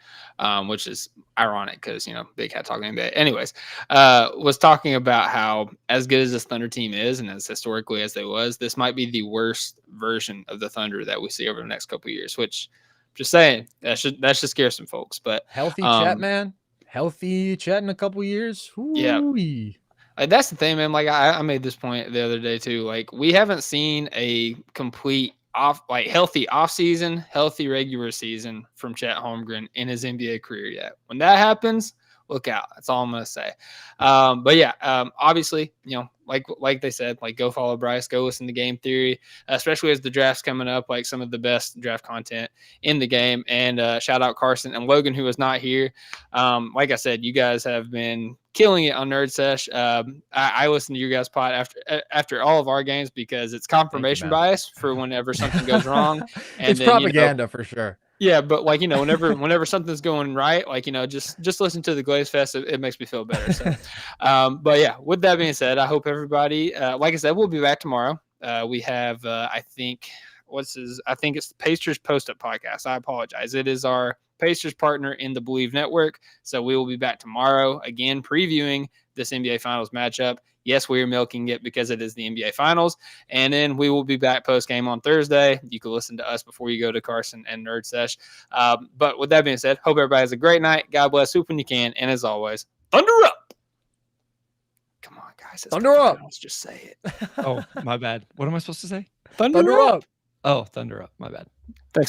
which is ironic because, you know, Big Cat talking NBA. Anyways, was talking about how as good as this Thunder team is and as historically as they was, this might be the worst version of the Thunder that we see over the next couple of years, which just saying that should scare some folks. But healthy Chet, man. Healthy Chet in a couple of years. Ooh-wee. Yeah. That's the thing, man. Like I made this point the other day too. Like we haven't seen a complete healthy offseason, healthy regular season from Chet Holmgren in his NBA career yet. When that happens, look out. That's all I'm gonna say. But yeah, obviously, you know, like they said, like go follow Bryce, go listen to Game Theory, especially as the draft's coming up, like some of the best draft content in the game. And shout out Carson and Logan, who is not here. Like I said, you guys have been killing it on Nerd Sesh. I listen to your guys' pod after all of our games because it's confirmation bias for whenever something goes wrong. And it's then, propaganda for sure. Yeah, but like, you know, whenever something's going right, like, you know, just listen to the Glaze Fest. It makes me feel better. So, but yeah, with that being said, I hope everybody, like I said, we'll be back tomorrow. We have, I think it's the Pacers Post Up podcast. I apologize. It is our Pacers partner in the Believe Network. So we will be back tomorrow again, previewing this NBA Finals matchup. Yes, we are milking it because it is the NBA Finals. And then we will be back post-game on Thursday. You can listen to us before you go to Carson and Nerd Sesh. But with that being said, hope everybody has a great night. God bless. Hoop when you can. And as always, Thunder up. Come on, guys. Thunder up. Let's just say it. Oh, my bad. What am I supposed to say? Thunder up. Oh, Thunder up. My bad. Thanks.